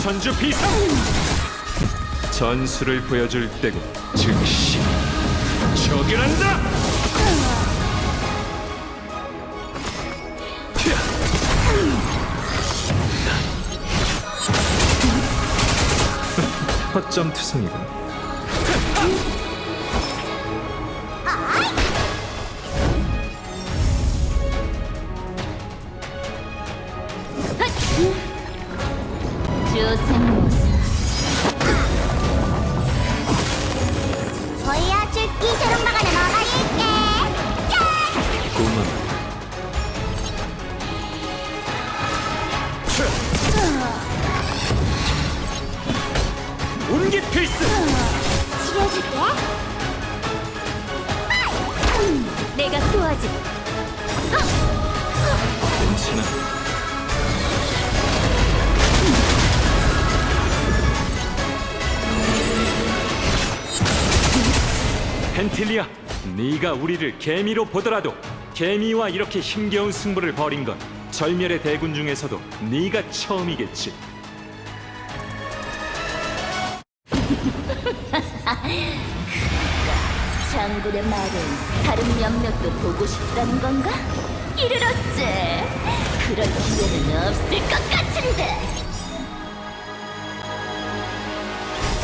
선주 비상. 전술을 보여줄 때고 즉시 저결한다. 허점 투성이군. 조생모사 보여줄게. 이처럼 막아내 너가 고마. 운기 필수. 치료해줄게. 내가 도와줄. 괜찮아. 펜틸리아, 네가 우리를 개미로 보더라도 개미와 이렇게 힘겨운 승부를 벌인 건 절멸의 대군 중에서도 네가 처음이겠지. 장군의 말은 다른 몇몇도 보고 싶다는 건가? 이를 어째 그럴 기회는 없을 것 같은데.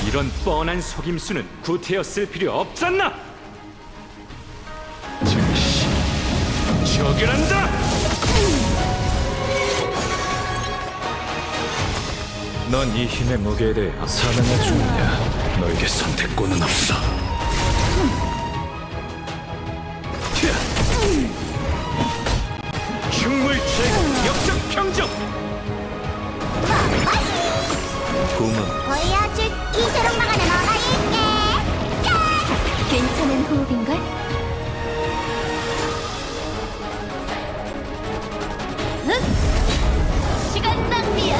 이런 뻔한 속임수는 구태여 필요 없잖나. 즉시 저결한다. 넌 이 힘의 무게에 대해 사느냐 죽느냐. 너에게 선택권은 없어. 흉물 제거, 역적 평정. 고마. 보여줄게. 이처럼 막아내 너가 괜찮은 호흡인걸? 시간 낭비야.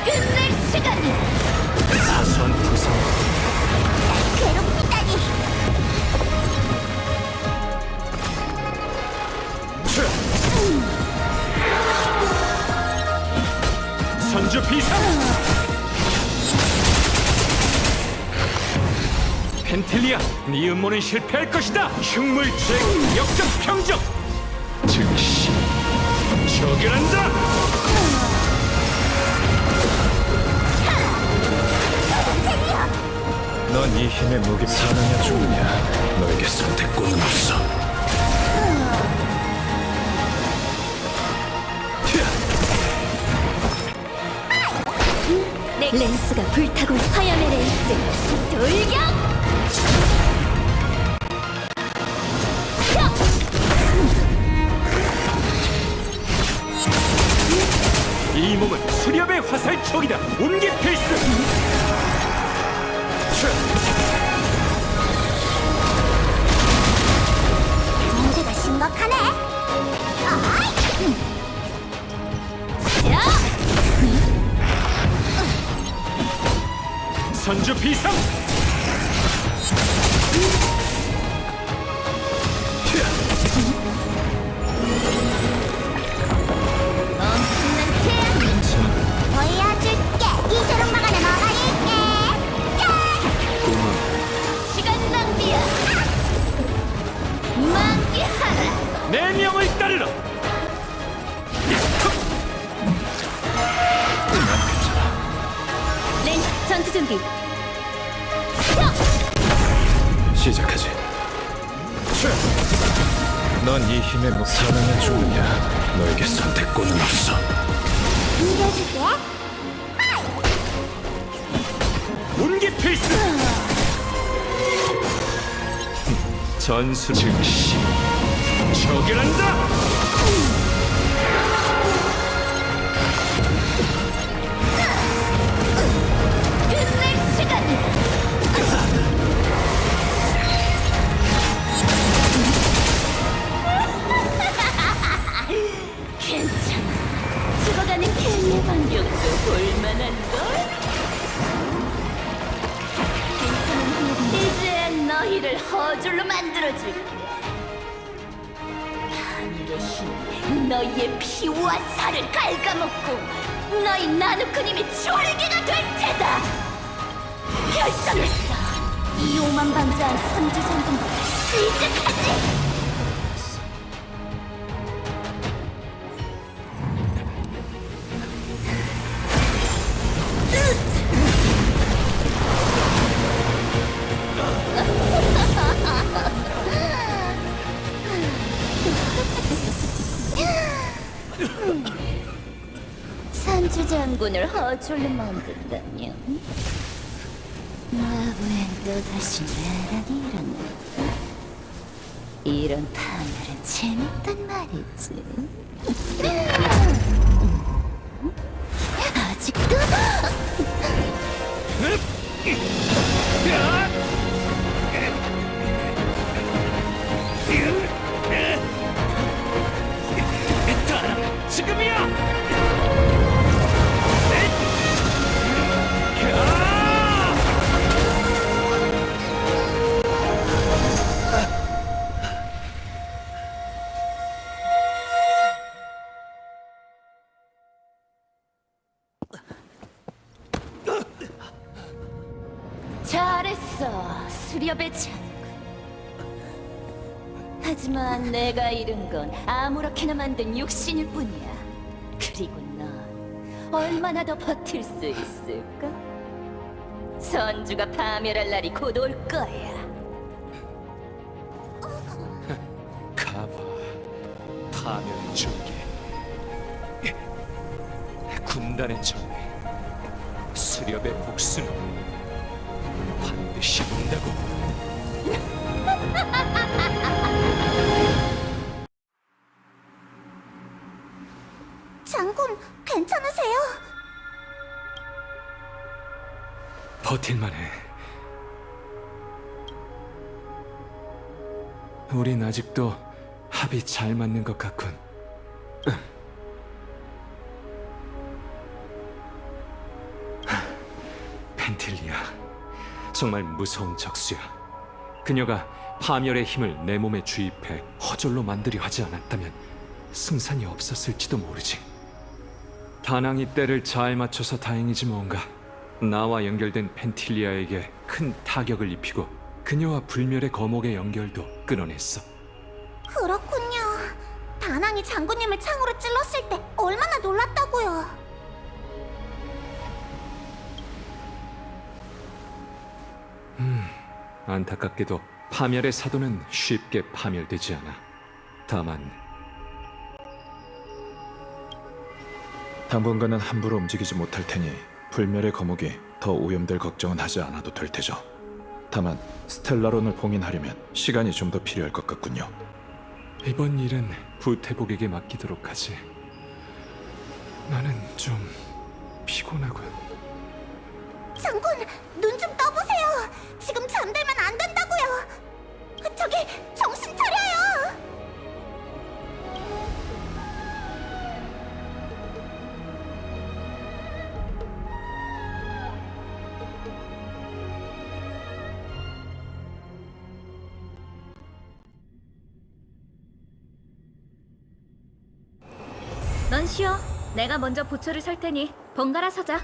끝낼 시간이야. 사소한 부상 선주 비상! 펜틸리아, 네 음모는 실패할 것이다. 흉물 죄 역적 평정. 즉시 처결한다. 넌 이 힘의 무기 사느냐 죽느냐 너에게 선택권은 없어. 렌스가 불타고 화염의 렌스 돌격! 이 몸은 수렵의 화살촉이다. 온기 필수. 문제가 심각하네. 선주 비상. 보여줄게. 이처럼 막아내 막아줄게. 시간 낭비야! 만개하라! 내 명을 따르라. 렌스 전투 준비! 시작하지. 넌 이 힘의 무기 사느냐 죽느냐 너에게 선택권은 없어. 이겨줄게. 온기 필수. 전술 즉시 처결한다. 끝낼 시간! 괜찮아. 죽어가는 캔의 반격도 볼만한걸? 이제 너희를 허줄로 만들어줄게. 파멸의 힘, 너희의 피와 살을 갉아먹고 너희 나누크님이 졸개가 될 테다. 결정했어. 이 오만방자한 선지성공부터 시작하지. 산주 장군을 허졸로 만든다면 나부엔 또다시 나란히 일어날까? 이런 파멸은 재밌단 말이지. 아직도? 지금이야. 잘했어, 수렵의 장군. 하지만 내가 잃은 건 아무렇게나 만든 육신일 뿐이야. 그리고 넌 얼마나 더 버틸 수 있을까? 선주가 파멸할 날이 곧 올 거야. 가봐. 파멸의 줄기. 군단의 정리. 수렵의 복수는 반드시 온다고. 장군, 괜찮으세요? 버틸만해. 우린 아직도 합이 잘 맞는 것 같군. 펜틸리아, 정말 무서운 적수야. 그녀가 파멸의 힘을 내 몸에 주입해 허졸로 만들려 하지 않았다면 승산이 없었을지도 모르지. 다낭이 때를 잘 맞춰서 다행이지 뭔가. 나와 연결된 펜틸리아에게 큰 타격을 입히고 그녀와 불멸의 거목의 연결도 끊어냈어. 그렇군요. 다낭이 장군님을 창으로 찔렀을 때 얼마나 놀랐다고요. 안타깝게도 파멸의 사도는 쉽게 파멸되지 않아. 다만 당분간은 함부로 움직이지 못할 테니 불멸의 거목이 더 오염될 걱정은 하지 않아도 될 테죠. 다만 스텔라론을 봉인하려면 시간이 좀 더 필요할 것 같군요. 이번 일은 부태복에게 맡기도록 하지. 나는 좀 피곤하군. 장군, 눈 좀 떠보세요. 지금 잠들면 안 된다고요. 저기, 정신 차려요. 넌 쉬어. 내가 먼저 보초를 설 테니 번갈아 서자.